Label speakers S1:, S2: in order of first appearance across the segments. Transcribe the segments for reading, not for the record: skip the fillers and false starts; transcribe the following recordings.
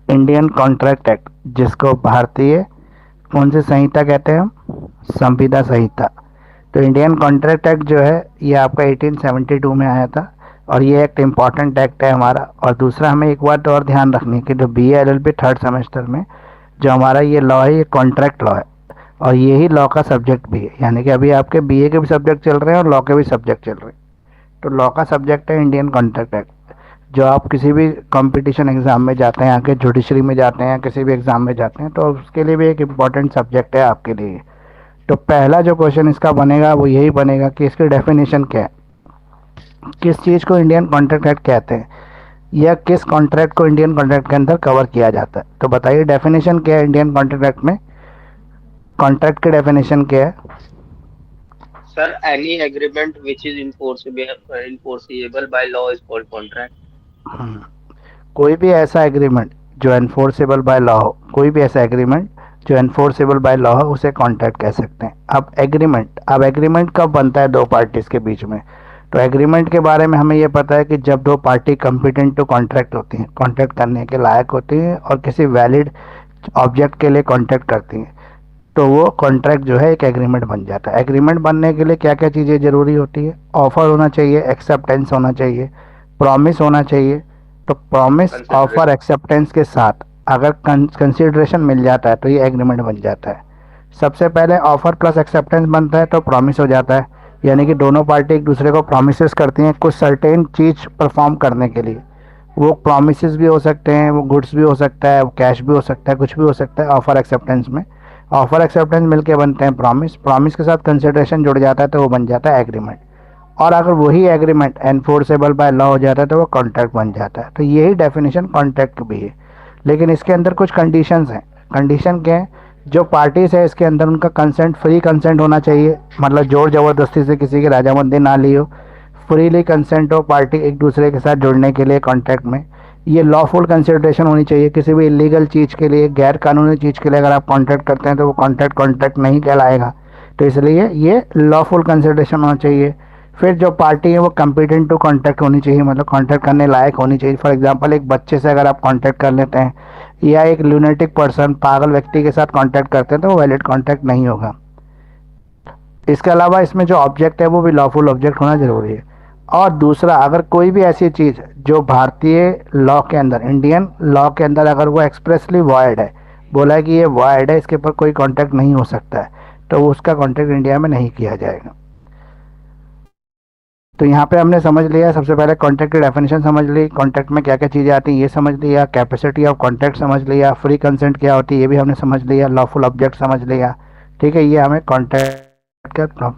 S1: Indian contract act, जिसको भारतीय कौन सी संहिता कहते हैं हम? संविदा संहिता। तो इंडियन कॉन्ट्रैक्ट एक्ट जो है ये आपका 1872 में आया था, और ये एक्ट इम्पॉर्टेंट एक्ट है हमारा। और दूसरा हमें एक बात और ध्यान रखनी है कि जो B L L B third semester में जो हमारा ये लॉ है, ये कॉन्ट्रैक्ट लॉ है, और यही लॉ का सब्जेक्ट भी है। यानी कि अभी आपके बीए के भी सब्जेक्ट चल रहे हैं और लॉ के भी सब्जेक्ट चल रहे हैं। तो लॉ का सब्जेक्ट है इंडियन कॉन्ट्रैक्ट एक्ट। जो आप किसी भी कंपटीशन एग्ज़ाम में जाते हैं, आके जुडिशरी में जाते हैं, किसी भी एग्ज़ाम में जाते हैं, तो उसके लिए भी एक इम्पॉर्टेंट सब्जेक्ट है आपके लिए। तो पहला जो क्वेश्चन इसका बनेगा वो यही बनेगा कि इसकी डेफिनेशन क्या है, किस चीज़ को इंडियन कॉन्ट्रैक्ट एक्ट कहते हैं, या किस कॉन्ट्रैक्ट को इंडियन कॉन्ट्रैक्ट के अंदर कवर किया जाता है। तो बताइए डेफिनेशन क्या है इंडियन कॉन्ट्रैक्ट एक्ट में, कॉन्ट्रैक्ट की डेफिनेशन क्या है?
S2: Sir, any agreement which is enforceable by law is called contract.
S1: हम्म, कोई भी ऐसा एग्रीमेंट जो एनफोर्सेबल बाय लॉ हो, कोई भी ऐसा एग्रीमेंट जो एनफोर्सेबल बाय लॉ हो, उसे कॉन्ट्रैक्ट कह सकते हैं। अब एग्रीमेंट कब बनता है दो पार्टीज के बीच में? तो एग्रीमेंट के बारे में हमें ये पता है कि जब दो पार्टी कॉम्पिटेंट टू कॉन्ट्रैक्ट होती हैं, कॉन्ट्रैक्ट करने के लायक होती हैं, और किसी वैलिड ऑब्जेक्ट के लिए कॉन्ट्रैक्ट करती हैं, तो वो कॉन्ट्रैक्ट जो है एक एग्रीमेंट बन जाता है। एग्रीमेंट बनने के लिए क्या क्या चीज़ें ज़रूरी होती है? ऑफर होना चाहिए, एक्सेप्टेंस होना चाहिए, प्रॉमिस होना चाहिए। तो प्रॉमिस, ऑफर,
S2: Consideration.
S1: एक्सेप्टेंस के साथ अगर कंसिडरेशन मिल जाता है तो ये एग्रीमेंट बन जाता है। सबसे पहले ऑफर प्लस एक्सेप्टेंस बनता है तो प्रॉमिस हो जाता है। यानी कि दोनों पार्टी एक दूसरे को प्रॉमिसेस करती हैं कुछ सर्टेन चीज़ परफॉर्म करने के लिए। वो प्रॉमिसेस भी हो सकते हैं, वो गुड्स भी हो सकता है, वो कैश भी हो सकता है, कुछ भी हो सकता है ऑफर एक्सेप्टेंस में। ऑफर एक्सेप्टेंस मिलके बनते हैं प्रॉमिस, प्रॉमिस के साथ कंसिडरेशन जुड़ जाता है तो वो बन जाता है एग्रीमेंट। और अगर वही एग्रीमेंट एनफोर्सेबल बाय लॉ हो जाता है तो वो कॉन्ट्रैक्ट बन जाता है। तो यही डेफिनेशन कॉन्ट्रैक्ट की भी है। लेकिन इसके अंदर कुछ कंडीशंस हैं। कंडीशन क्या है? जो पार्टीज है इसके अंदर उनका कंसेंट, फ्री कंसेंट होना चाहिए, मतलब जोर ज़बरदस्ती से किसी की रजामंदी ना ली हो। फ्रीली कंसेंट हो पार्टी एक दूसरे के साथ जुड़ने के लिए कॉन्ट्रैक्ट में। ये लॉफुल कंसिडरेशन होनी चाहिए। किसी भी इलीगल चीज़ के लिए, गैर कानूनी चीज़ के लिए अगर आप कॉन्ट्रैक्ट करते हैं तो वो कॉन्ट्रैक्ट कॉन्ट्रैक्ट नहीं कहलाएगा। तो इसलिए ये लॉफुल कंसिडरेशन होना चाहिए। फिर जो पार्टी है वो कम्पिटेंट टू कॉन्ट्रैक्ट होनी चाहिए, मतलब कॉन्ट्रैक्ट करने लायक होनी चाहिए। फॉर एग्जांपल एक बच्चे से अगर आप कॉन्ट्रैक्ट कर लेते हैं, या एक लूनेटिक पर्सन, पागल व्यक्ति के साथ कॉन्ट्रैक्ट करते हैं, तो वो वैलिड कॉन्ट्रैक्ट नहीं होगा। इसके अलावा इसमें जो ऑब्जेक्ट है वो भी लॉफुल ऑब्जेक्ट होना जरूरी है। और दूसरा, अगर कोई भी ऐसी चीज़ जो भारतीय लॉ के अंदर, इंडियन लॉ के अंदर अगर वो एक्सप्रेसली वॉइड है, बोला है कि ये वॉइड है, इसके ऊपर कोई कॉन्ट्रैक्ट नहीं हो सकता है, तो उसका कॉन्ट्रैक्ट इंडिया में नहीं किया जाएगा। तो यहाँ पे हमने समझ लिया, सबसे पहले कॉन्ट्रैक्ट की डेफिनेशन समझ ली, कॉन्ट्रैक्ट में क्या क्या चीज़ें आती हैं ये समझ लिया, कैपेसिटी ऑफ कॉन्ट्रैक्ट समझ लिया, फ्री कंसेंट क्या होती है ये भी हमने समझ लिया, लॉफुल ऑब्जेक्ट समझ लिया। ठीक है, ये हमें कॉन्ट्रैक्ट का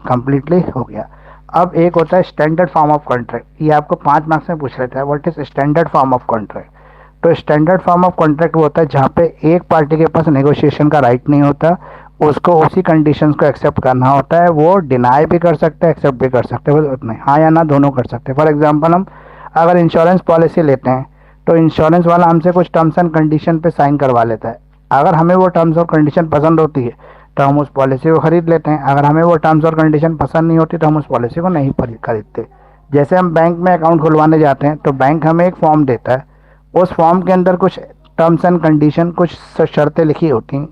S1: कम्प्लीटली हो गया। अब एक होता है स्टैंडर्ड फॉर्म ऑफ कॉन्ट्रैक्ट। ये आपको 5 मार्क्स में पूछ लेता है, what is standard form of contract. तो स्टैंडर्ड फॉर्म ऑफ कॉन्ट्रैक्ट वो होता है जहाँ पे एक पार्टी के पास नेगोशिएशन का राइट नहीं होता, उसको उसी कंडीशंस को एक्सेप्ट करना होता है। वो डिनाई भी कर सकता है, एक्सेप्ट भी कर सकते हैं, बस उतना ही, हाँ या ना दोनों कर सकते हैं। फॉर एग्जांपल हम अगर इंश्योरेंस पॉलिसी लेते हैं तो इंश्योरेंस वाला हमसे कुछ टर्म्स एंड कंडीशन पे साइन करवा लेता है। अगर हमें वो टर्म्स और कंडीशन पसंद होती है तो हम उस पॉलिसी को खरीद लेते हैं। अगर हमें वो टर्म्स और कंडीशन पसंद नहीं होती तो हम उस पॉलिसी को नहीं खरीदते। जैसे हम बैंक में अकाउंट खुलवाने जाते हैं तो बैंक हमें एक फॉर्म देता है, उस फॉर्म के अंदर कुछ टर्म्स एंड कंडीशन, कुछ शर्तें लिखी होती हैं।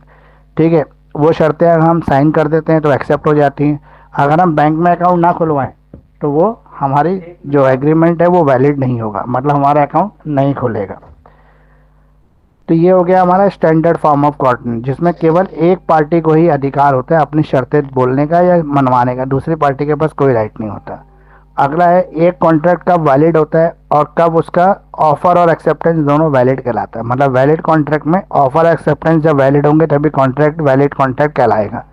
S1: ठीक है, वो शर्तें अगर हम साइन कर देते हैं तो एक्सेप्ट हो जाती हैं। अगर हम बैंक में अकाउंट ना खुलवाएं तो वो हमारी जो एग्रीमेंट है वो वैलिड नहीं होगा, मतलब हमारा अकाउंट नहीं खुलेगा। तो ये हो गया हमारा स्टैंडर्ड फॉर्म ऑफ कॉन्ट्रैक्ट, जिसमें केवल एक पार्टी को ही अधिकार होता है अपनी शर्तें बोलने का या मनवाने का, दूसरी पार्टी के पास कोई राइट नहीं होता। अगला है, एक कॉन्ट्रैक्ट कब वैलिड होता है और कब उसका ऑफर और एक्सेप्टेंस दोनों वैलिड कहलाता है। मतलब वैलिड कॉन्ट्रैक्ट में ऑफर एक्सेप्टेंस जब वैलिड होंगे तभी कॉन्ट्रैक्ट वैलिड कॉन्ट्रैक्ट कहलाएगा।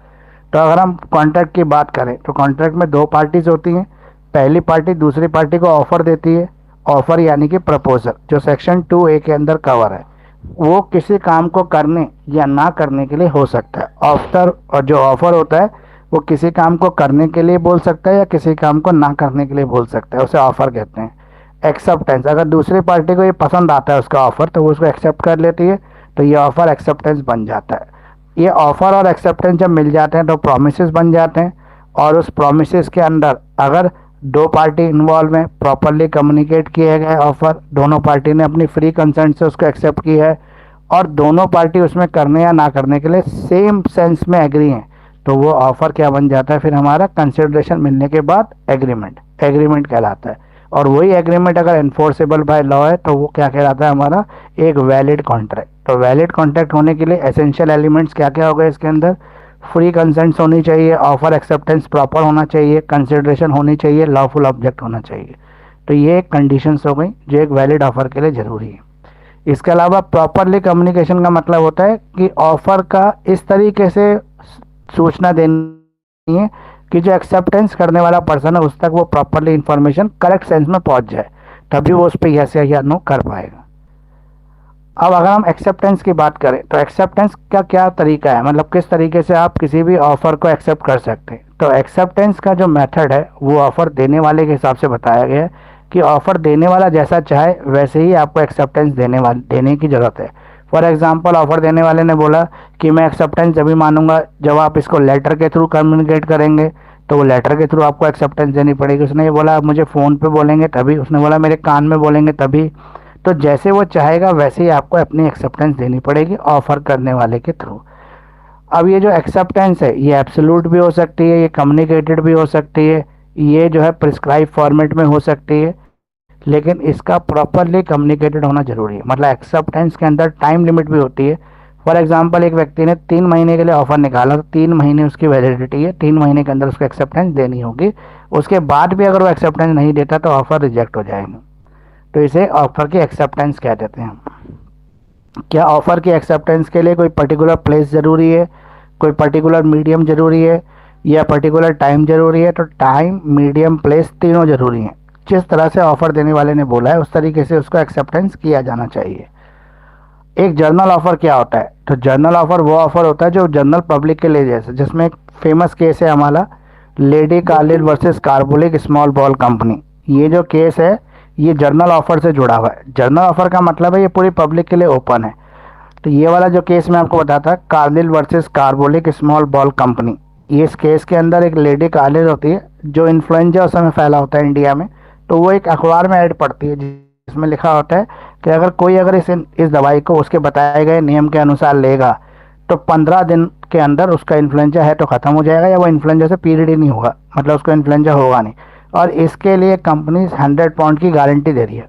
S1: तो अगर हम कॉन्ट्रैक्ट की बात करें तो कॉन्ट्रैक्ट में दो पार्टीज होती हैं। पहली पार्टी दूसरी पार्टी को ऑफर देती है। ऑफर यानी कि प्रपोजल, जो सेक्शन 2A के अंदर कवर है। वो किसी काम को करने या ना करने के लिए हो सकता है। ऑफर, और जो ऑफर होता है वो किसी काम को करने के लिए बोल सकता है या किसी काम को ना करने के लिए बोल सकता है, उसे ऑफर कहते हैं। एक्सेप्टेंस, अगर दूसरी पार्टी को ये पसंद आता है उसका ऑफर तो वो उसको एक्सेप्ट कर लेती है, तो ये ऑफर एक्सेप्टेंस बन जाता है। ये ऑफर और एक्सेप्टेंस जब मिल जाते हैं तो प्रोमिसेस बन जाते हैं, और उस प्रोमिसेस के अंदर अगर दो पार्टी इन्वॉल्व हैं, प्रॉपरली कम्युनिकेट किया गया ऑफर, दोनों पार्टी ने अपनी फ्री कंसेंट से उसको एक्सेप्ट किया है और दोनों पार्टी उसमें करने या ना करने के लिए सेम सेंस में एग्री हैं, तो वो ऑफर क्या बन जाता है फिर हमारा, कंसिडरेशन मिलने के बाद एग्रीमेंट, एग्रीमेंट कहलाता है। और वही एग्रीमेंट अगर एनफोर्सेबल बाय लॉ है तो वो क्या कहलाता है हमारा, एक वैलिड कॉन्ट्रैक्ट। तो वैलिड कॉन्ट्रैक्ट होने के लिए एसेंशियल एलिमेंट्स क्या क्या हो गए इसके अंदर, फ्री कंसेंट्स होनी चाहिए, ऑफर एक्सेप्टेंस प्रॉपर होना चाहिए, कंसिडरेशन होनी चाहिए, लॉफुल ऑब्जेक्ट होना चाहिए। तो ये एक कंडीशंस हो गई जो एक वैलिड ऑफर के लिए ज़रूरी है। इसके अलावा प्रॉपरली कम्युनिकेशन का मतलब होता है कि ऑफर का इस तरीके से सूचना देनी है कि जो एक्सेप्टेंस करने वाला पर्सन है उस तक वो प्रॉपरली इंफॉर्मेशन करेक्ट सेंस में पहुंच जाए, तभी वो उस पर यस या नो कर पाएगा। अब अगर हम एक्सेप्टेंस की बात करें तो एक्सेप्टेंस का क्या तरीका है, मतलब किस तरीके से आप किसी भी ऑफर को एक्सेप्ट कर सकते हैं। तो एक्सेप्टेंस का जो मेथड है वो ऑफर देने वाले के हिसाब से बताया गया है कि ऑफर देने वाला जैसा चाहे वैसे ही आपको एक्सेप्टेंस देने की ज़रूरत है। फॉर एग्जांपल ऑफर देने वाले ने बोला कि मैं एक्सेप्टेंस जब भी मानूंगा जब आप इसको लेटर के थ्रू कम्युनिकेट करेंगे, तो वो लेटर के थ्रू आपको एक्सेप्टेंस देनी पड़ेगी। उसने ये बोला आप मुझे फ़ोन पे बोलेंगे तभी, उसने बोला मेरे कान में बोलेंगे तभी। तो जैसे वो चाहेगा वैसे ही आपको अपनी एक्सेप्टेंस देनी पड़ेगी ऑफर करने वाले के थ्रू। अब ये जो एक्सेप्टेंस है ये एब्सोल्यूट भी हो सकती है, ये कम्युनिकेटेड भी हो सकती है, ये जो है प्रिस्क्राइब फॉर्मेट में हो सकती है, लेकिन इसका प्रॉपरली कम्युनिकेटेड होना जरूरी है। मतलब एक्सेप्टेंस के अंदर टाइम लिमिट भी होती है। फॉर एग्जांपल एक व्यक्ति ने 3 महीने के लिए ऑफर निकाला तो 3 महीने उसकी वैलिडिटी है, 3 महीने के अंदर उसको एक्सेप्टेंस देनी होगी। उसके बाद भी अगर वो एक्सेप्टेंस नहीं देता तो ऑफर रिजेक्ट हो जाएगा। तो इसे ऑफर की एक्सेप्टेंस कह देते हैं। क्या ऑफर की एक्सेप्टेंस के लिए कोई पर्टिकुलर प्लेस ज़रूरी है, कोई पर्टिकुलर मीडियम ज़रूरी है या पर्टिकुलर टाइम ज़रूरी है? तो टाइम, मीडियम, प्लेस तीनों ज़रूरी हैं। जिस तरह से ऑफ़र देने वाले ने बोला है उस तरीके से उसको एक्सेप्टेंस किया जाना चाहिए। एक जर्नल ऑफ़र क्या होता है? तो जर्नल ऑफ़र वो ऑफ़र होता है जो जनरल पब्लिक के लिए, जैसे जिसमें एक फेमस केस है हमारा lady Carlin versus carbolic small ball company. ये जो केस है ये जर्नल ऑफ़र से जुड़ा हुआ है। जर्नल ऑफ़र का मतलब है ये पूरी पब्लिक के लिए ओपन है। तो ये वाला जो केस मैं आपको बताता Carlill versus carbolic small ball company, ये इस केस के अंदर एक लेडी कार्लिल होती है जो इन्फ्लुएंजा उस समय फैला होता है इंडिया में। तो वो एक अखबार में ऐड पड़ती है जिसमें लिखा होता है कि अगर कोई अगर इस दवाई को उसके बताए गए नियम के अनुसार लेगा तो 15 दिन के अंदर उसका इन्फ्लुएंजा है तो ख़त्म हो जाएगा या वो इन्फ्लुएंजा से पीरियड ही नहीं होगा, मतलब उसको इन्फ्लुएंजा होगा नहीं। और इसके लिए कंपनी 100 पाउंड की गारंटी दे रही है,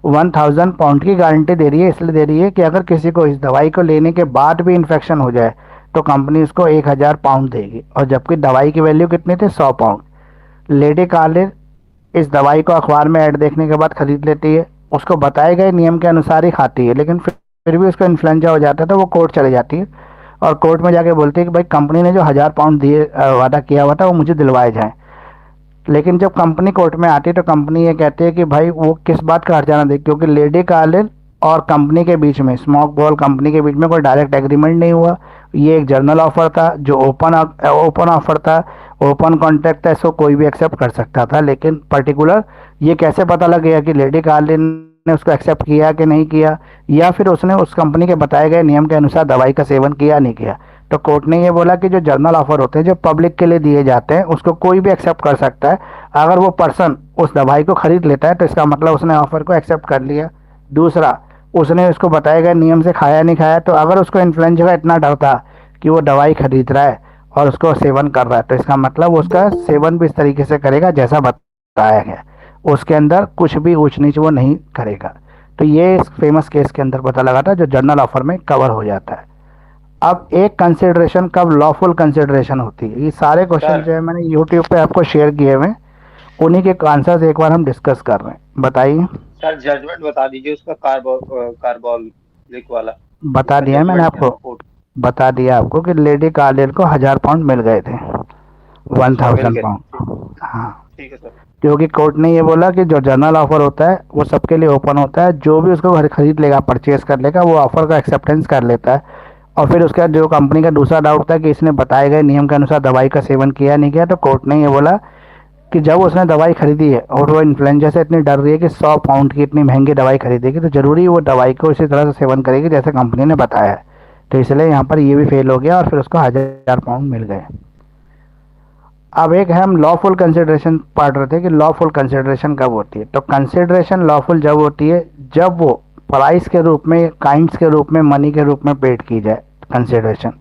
S1: 1000 पाउंड की गारंटी दे रही है। इसलिए दे रही है कि अगर किसी को इस दवाई को लेने के बाद भी इन्फेक्शन हो जाए तो कंपनी उसको 1000 पाउंड देगी। और जबकि दवाई की वैल्यू कितनी थी, 100 पाउंड। लेडी कार्लिन इस दवाई को अखबार में ऐड देखने के बाद खरीद लेती है, उसको बताए गए नियम के अनुसार ही खाती है, लेकिन फिर भी उसको इन्फ्लुएंजा हो जाता है तो वो कोर्ट चले जाती है और कोर्ट में जाके बोलती है कि भाई कंपनी ने जो 1000 पाउंड दिए वादा किया हुआ था वो मुझे दिलवाए जाए। लेकिन जब कंपनी कोर्ट में आती है तो कंपनी ये कहती है कि भाई वो किस बात का हर्जाना दे, क्योंकि लेडी कार्लिन और कंपनी के बीच में, स्मॉक बॉल कंपनी के बीच में कोई डायरेक्ट एग्रीमेंट नहीं हुआ। ये एक जर्नल ऑफर था जो ओपन ऑफर था, ओपन कॉन्ट्रैक्ट था, इसको कोई भी एक्सेप्ट कर सकता था। लेकिन पर्टिकुलर ये कैसे पता लग गया कि लेडी कार्लिन ने उसको एक्सेप्ट किया कि नहीं किया, या फिर उसने उस कंपनी के बताए गए नियम के अनुसार दवाई का सेवन किया नहीं किया? तो कोर्ट ने ये बोला कि जो जर्नल ऑफर होते हैं जो पब्लिक के लिए दिए जाते हैं उसको कोई भी एक्सेप्ट कर सकता है। अगर वो पर्सन उस दवाई को खरीद लेता है तो इसका मतलब उसने ऑफर को एक्सेप्ट कर लिया। दूसरा, उसने उसको बताए गए नियम से खाया नहीं खाया, तो अगर उसको इन्फ्लुएंजा का इतना डर था कि वो दवाई खरीद रहा है और उसको सेवन कर रहा है तो इसका मतलब उसका सेवन भी इस तरीके से करेगा जैसा बताया गया, उसके अंदर कुछ भी ऊंच नीच वो नहीं करेगा। तो ये इस फेमस केस के अंदर पता लगा था जो जर्नल ऑफर में कवर हो जाता है। अब एक कंसिडरेशन कब लॉफुल कंसिडरेशन होती है, ये सारे क्वेश्चन जो है मैंने यूट्यूब पे आपको शेयर किए हुए, उन्हीं के आंसर्स एक बार हम डिस्कस कर रहे हैं। बताइए
S2: सर जजमेंट बता दीजिए उसका कार्बोलिक वाला।
S1: बता
S2: उसका
S1: दिया है मैंने
S2: जजमेंट क्या
S1: आपको,
S2: है कोर्ट?
S1: बता दिया आपको कि लेडी कार्लिन को 1000 पाउंड मिल गए थे,
S2: अच्छा मिल
S1: 1000
S2: गए।
S1: पाउंड। हाँ,
S2: ठीक है सर।
S1: क्योंकि कोर्ट ने ये बोला कि जो जर्नल ऑफर होता है वो सबके लिए ओपन होता है, जो भी उसको खरीद लेगा, परचेज कर लेगा, वो ऑफर का एक्सेप्टेंस कर लेता है। और फिर उसका जो कंपनी का दूसरा डाउट था कि इसने बताए गए नियम के अनुसार दवाई का सेवन किया नहीं किया, तो कोर्ट ने ये बोला कि जब उसने दवाई खरीदी है और वो इन्फ्लुएंजा से इतनी डर रही है कि 100 पाउंड की इतनी महंगी दवाई खरीदेगी, तो ज़रूरी वो दवाई को इसी तरह से सेवन करेगी जैसे कंपनी ने बताया है। तो इसलिए यहाँ पर ये भी फेल हो गया और फिर उसको 1000 पाउंड मिल गए। अब एक है हम लॉफुल कंसिडरेशन पढ़ रहे थे कि लॉफुल कंसिडरेशन कब होती है। तो कंसिडरेशन लॉफुल जब होती है जब वो प्राइस के रूप में, काइंड्स के रूप में, मनी के रूप में पेड की जाए। कंसिडरेशन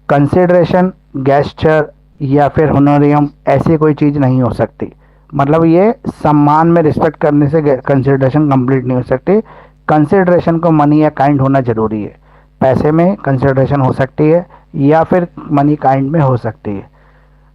S1: कंसिडरेशन गेस्चर या फिर होनोरियम ऐसी कोई चीज़ नहीं हो सकती। मतलब ये सम्मान में रिस्पेक्ट करने से कंसिडरेशन कंप्लीट नहीं हो सकती। कंसिडरेशन को मनी या काइंड होना ज़रूरी है। पैसे में कंसिडरेशन हो सकती है या फिर मनी काइंड में हो सकती है।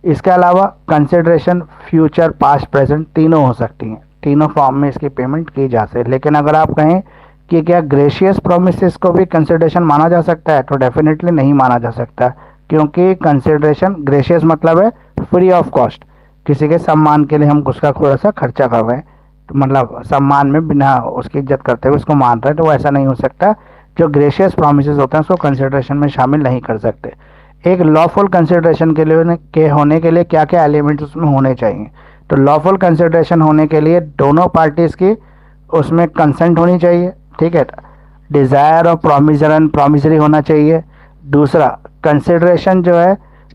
S1: इसके अलावा कंसिडरेशन फ्यूचर, पास्ट, प्रेजेंट तीनों हो सकती हैं। तीनों फॉर्म में इसकी पेमेंट की जा सकती है। लेकिन अगर आप कहें कि क्या ग्रेशियस प्रोमिसेस को भी कंसिडरेशन माना जा सकता है, तो डेफिनेटली नहीं माना जा सकता, क्योंकि कंसिडरेशन ग्रेशियस मतलब है फ्री ऑफ कॉस्ट। किसी के सम्मान के लिए हम उसका थोड़ा सा खर्चा कर रहे हैं, तो मतलब सम्मान में बिना उसकी इज्जत करते हुए उसको मान रहे हैं, तो वो ऐसा नहीं हो सकता। जो ग्रेशियस प्रोमिसेस होते हैं उसको कंसिडरेशन में शामिल नहीं कर सकते। एक लॉफुल कंसिडरेशन के लिए होने के लिए क्या क्या एलिमेंट्स उसमें होने चाहिए। तो लॉफुल कंसिडरेशन होने के लिए दोनों पार्टीज की उसमें कंसेंट होनी चाहिए, ठीक है। डिज़ायर और प्रॉमिसरी होना चाहिए। दूसरा, कंसिडरेशन जो है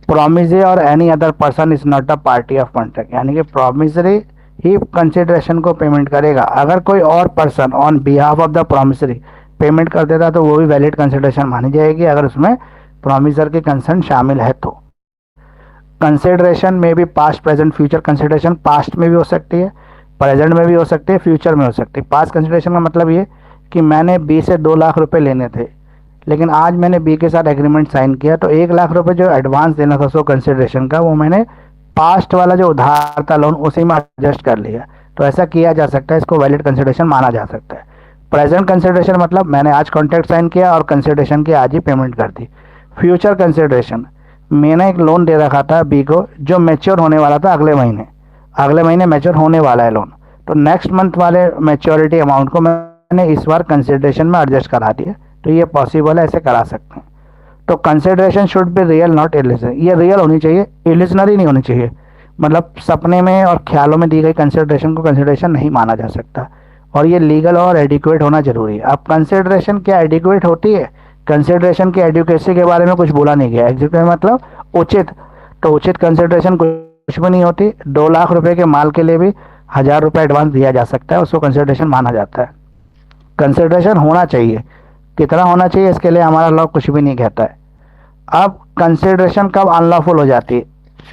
S1: प्रॉमिसरी और any other person is not a party of contract, यानी कि प्रॉमिसरी ही कंसिडरेशन को पेमेंट करेगा। अगर कोई और person on behalf of the promissory payment कर देता तो वो भी वैलिड कंसिडरेशन मानी जाएगी, अगर उसमें प्रॉमिसर के कंसेंट शामिल है तो। कंसिडरेशन में भी past, present, future consideration past में भी हो सकती है, प्रेजेंट में भी हो सकती है, फ्यूचर में हो सकती है। पास्ट कंसिडरेशन का मतलब ये कि मैंने बी से 2 लाख रुपए लेने थे, लेकिन आज मैंने बी के साथ एग्रीमेंट साइन किया, तो 1 लाख रुपए जो एडवांस देना था उसको कंसिडरेशन का, वो मैंने पास्ट वाला जो उधार था लोन उसी में एडजस्ट कर लिया। तो ऐसा किया जा सकता है, इसको वैलिड कंसिडरेशन माना जा सकता है। प्रेजेंट कंसिडरेशन मतलब मैंने आज कॉन्ट्रैक्ट साइन किया और कंसिडरेशन की आज ही पेमेंट कर दी। फ्यूचर कंसिडरेशन, मैंने एक लोन दे रखा था बी को जो मैच्योर होने वाला था अगले महीने मैच्योर होने वाला है लोन, तो नेक्स्ट मंथ वाले मैच्योरिटी अमाउंट को मैंने इस बार कंसिडरेशन में एडजस्ट करा दिया। तो ये पॉसिबल है, ऐसे करा सकते हैं। तो consideration should be real not illusionary, ये रियल होनी चाहिए, इल्यूजनरी नहीं होनी चाहिए। मतलब सपने में और ख्यालों में दी गई कंसिडरेशन को कंसिडरेशन नहीं माना जा सकता, और ये लीगल और एडिक्वेट होना जरूरी है। अब कंसिडरेशन क्या एडिक्वेट होती है? कंसिडरेशन की एडुकेसी के बारे में कुछ बोला नहीं गया। एग्जीक्यूटिव मतलब उचित, तो उचित कंसिडरेशन कुछ भी नहीं होती। 2 लाख रुपए के माल के लिए भी 1000 रुपये एडवांस दिया जा सकता है, उसको कंसिडरेशन माना जाता है। कंसिडरेशन होना चाहिए, कितना होना चाहिए इसके लिए हमारा लॉ कुछ भी नहीं कहता है। अब कंसिडरेशन कब अनलॉफुल हो जाती है,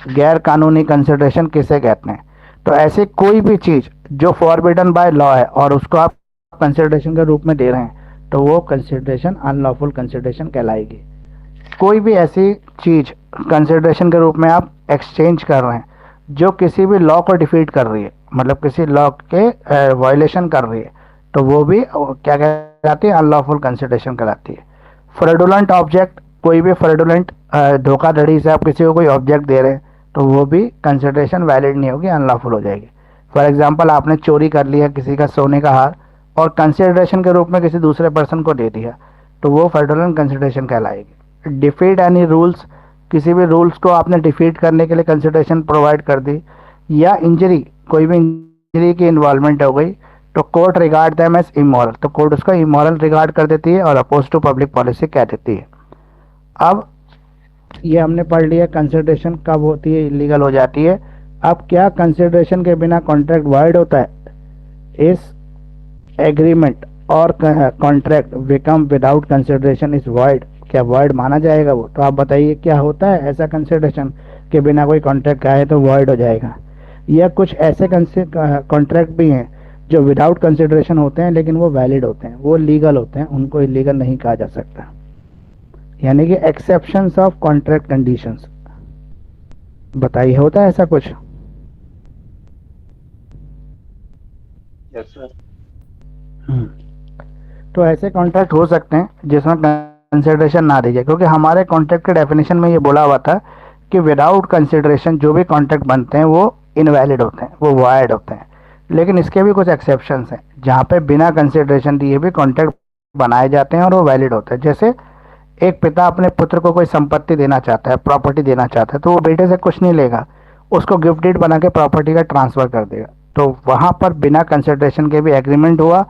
S1: गैर कानूनी कंसिडरेशन किसे कहते हैं? तो ऐसी कोई भी चीज़ जो फॉरबिडन बाय लॉ है और उसको आप कंसिडरेशन के रूप में दे रहे हैं, तो वो कंसिडरेशन अनलॉफुल कंसिडरेशन कहलाएगी। कोई भी ऐसी चीज़ कंसिडरेशन के रूप में आप एक्सचेंज कर रहे हैं जो किसी भी लॉ को डिफीट कर रही है, मतलब किसी लॉ के वायलेशन कर रही है, तो वो भी क्या कहलाती है? अनलॉफुल कंसिडरेशन कहलाती है। फ्रॉडुलेंट ऑब्जेक्ट, कोई भी फ्रॉडुलेंट धोखाधड़ी से आप किसी को कोई ऑब्जेक्ट दे रहे हैं, तो वो भी कंसिडरेशन वैलिड नहीं होगी, अनलॉफुल हो जाएगी। फॉर एग्जांपल, आपने चोरी कर लिया किसी का सोने का हार और कंसिडरेशन के रूप में किसी दूसरे पर्सन को दे दिया, तो वो फ्रॉडुलेंट कंसिडरेशन कहलाएगी। डिफीट एनी रूल्स, किसी भी रूल्स को आपने डिफीट करने के लिए कंसिडरेशन प्रोवाइड कर दी, या इंजरी, कोई भी इंजरी की इन्वॉल्वमेंट हो गई, तो court regard them as immoral, तो कोर्ट उसको इमोरल रिगार्ड कर देती है और अपोज टू पब्लिक पॉलिसी कह देती है। अब ये हमने पढ़ लिया कंसिडरेशन कब होती है, इलीगल हो जाती है। अब क्या कंसिडरेशन के बिना कॉन्ट्रैक्ट वाइड होता है? इस एग्रीमेंट और contract become without consideration is void, क्या वॉइड माना जाएगा वो? तो आप बताइए क्या होता है ऐसा कंसिडरेशन के बिना कोई कॉन्ट्रैक्ट का है तो वॉइड हो जाएगा? या कुछ ऐसे कॉन्ट्रैक्ट भी हैं जो विदाउट कंसिडरेशन होते हैं लेकिन वो वैलिड होते हैं, वो लीगल होते हैं, उनको इलीगल नहीं कहा जा सकता। यानी कि एक्सेप्शंस ऑफ कॉन्ट्रैक्ट कंडीशंस। बताइए होता है ऐसा कुछ?
S2: Yes sir.
S1: तो ऐसे कॉन्ट्रैक्ट हो सकते हैं जिसमें कंसिडरेशन ना दी जाए, क्योंकि हमारे कॉन्ट्रैक्ट के डेफिनेशन में ये बोला हुआ था कि विदाउट कंसिडरेशन जो भी कॉन्ट्रैक्ट बनते हैं वो इनवैलिड होते हैं, वो वॉइड होते हैं। लेकिन इसके भी कुछ एक्सेप्शंस हैं जहाँ पे बिना कंसिडरेशन दिए भी कॉन्ट्रैक्ट बनाए जाते हैं और वो वैलिड होते हैं। जैसे एक पिता अपने पुत्र को कोई संपत्ति देना चाहता है, प्रॉपर्टी देना चाहता है, तो वो बेटे से कुछ नहीं लेगा, उसको गिफ्ट डीड बना के प्रॉपर्टी का ट्रांसफ़र कर देगा। तो वहाँ पर बिना कंसिडरेशन के भी एग्रीमेंट हुआ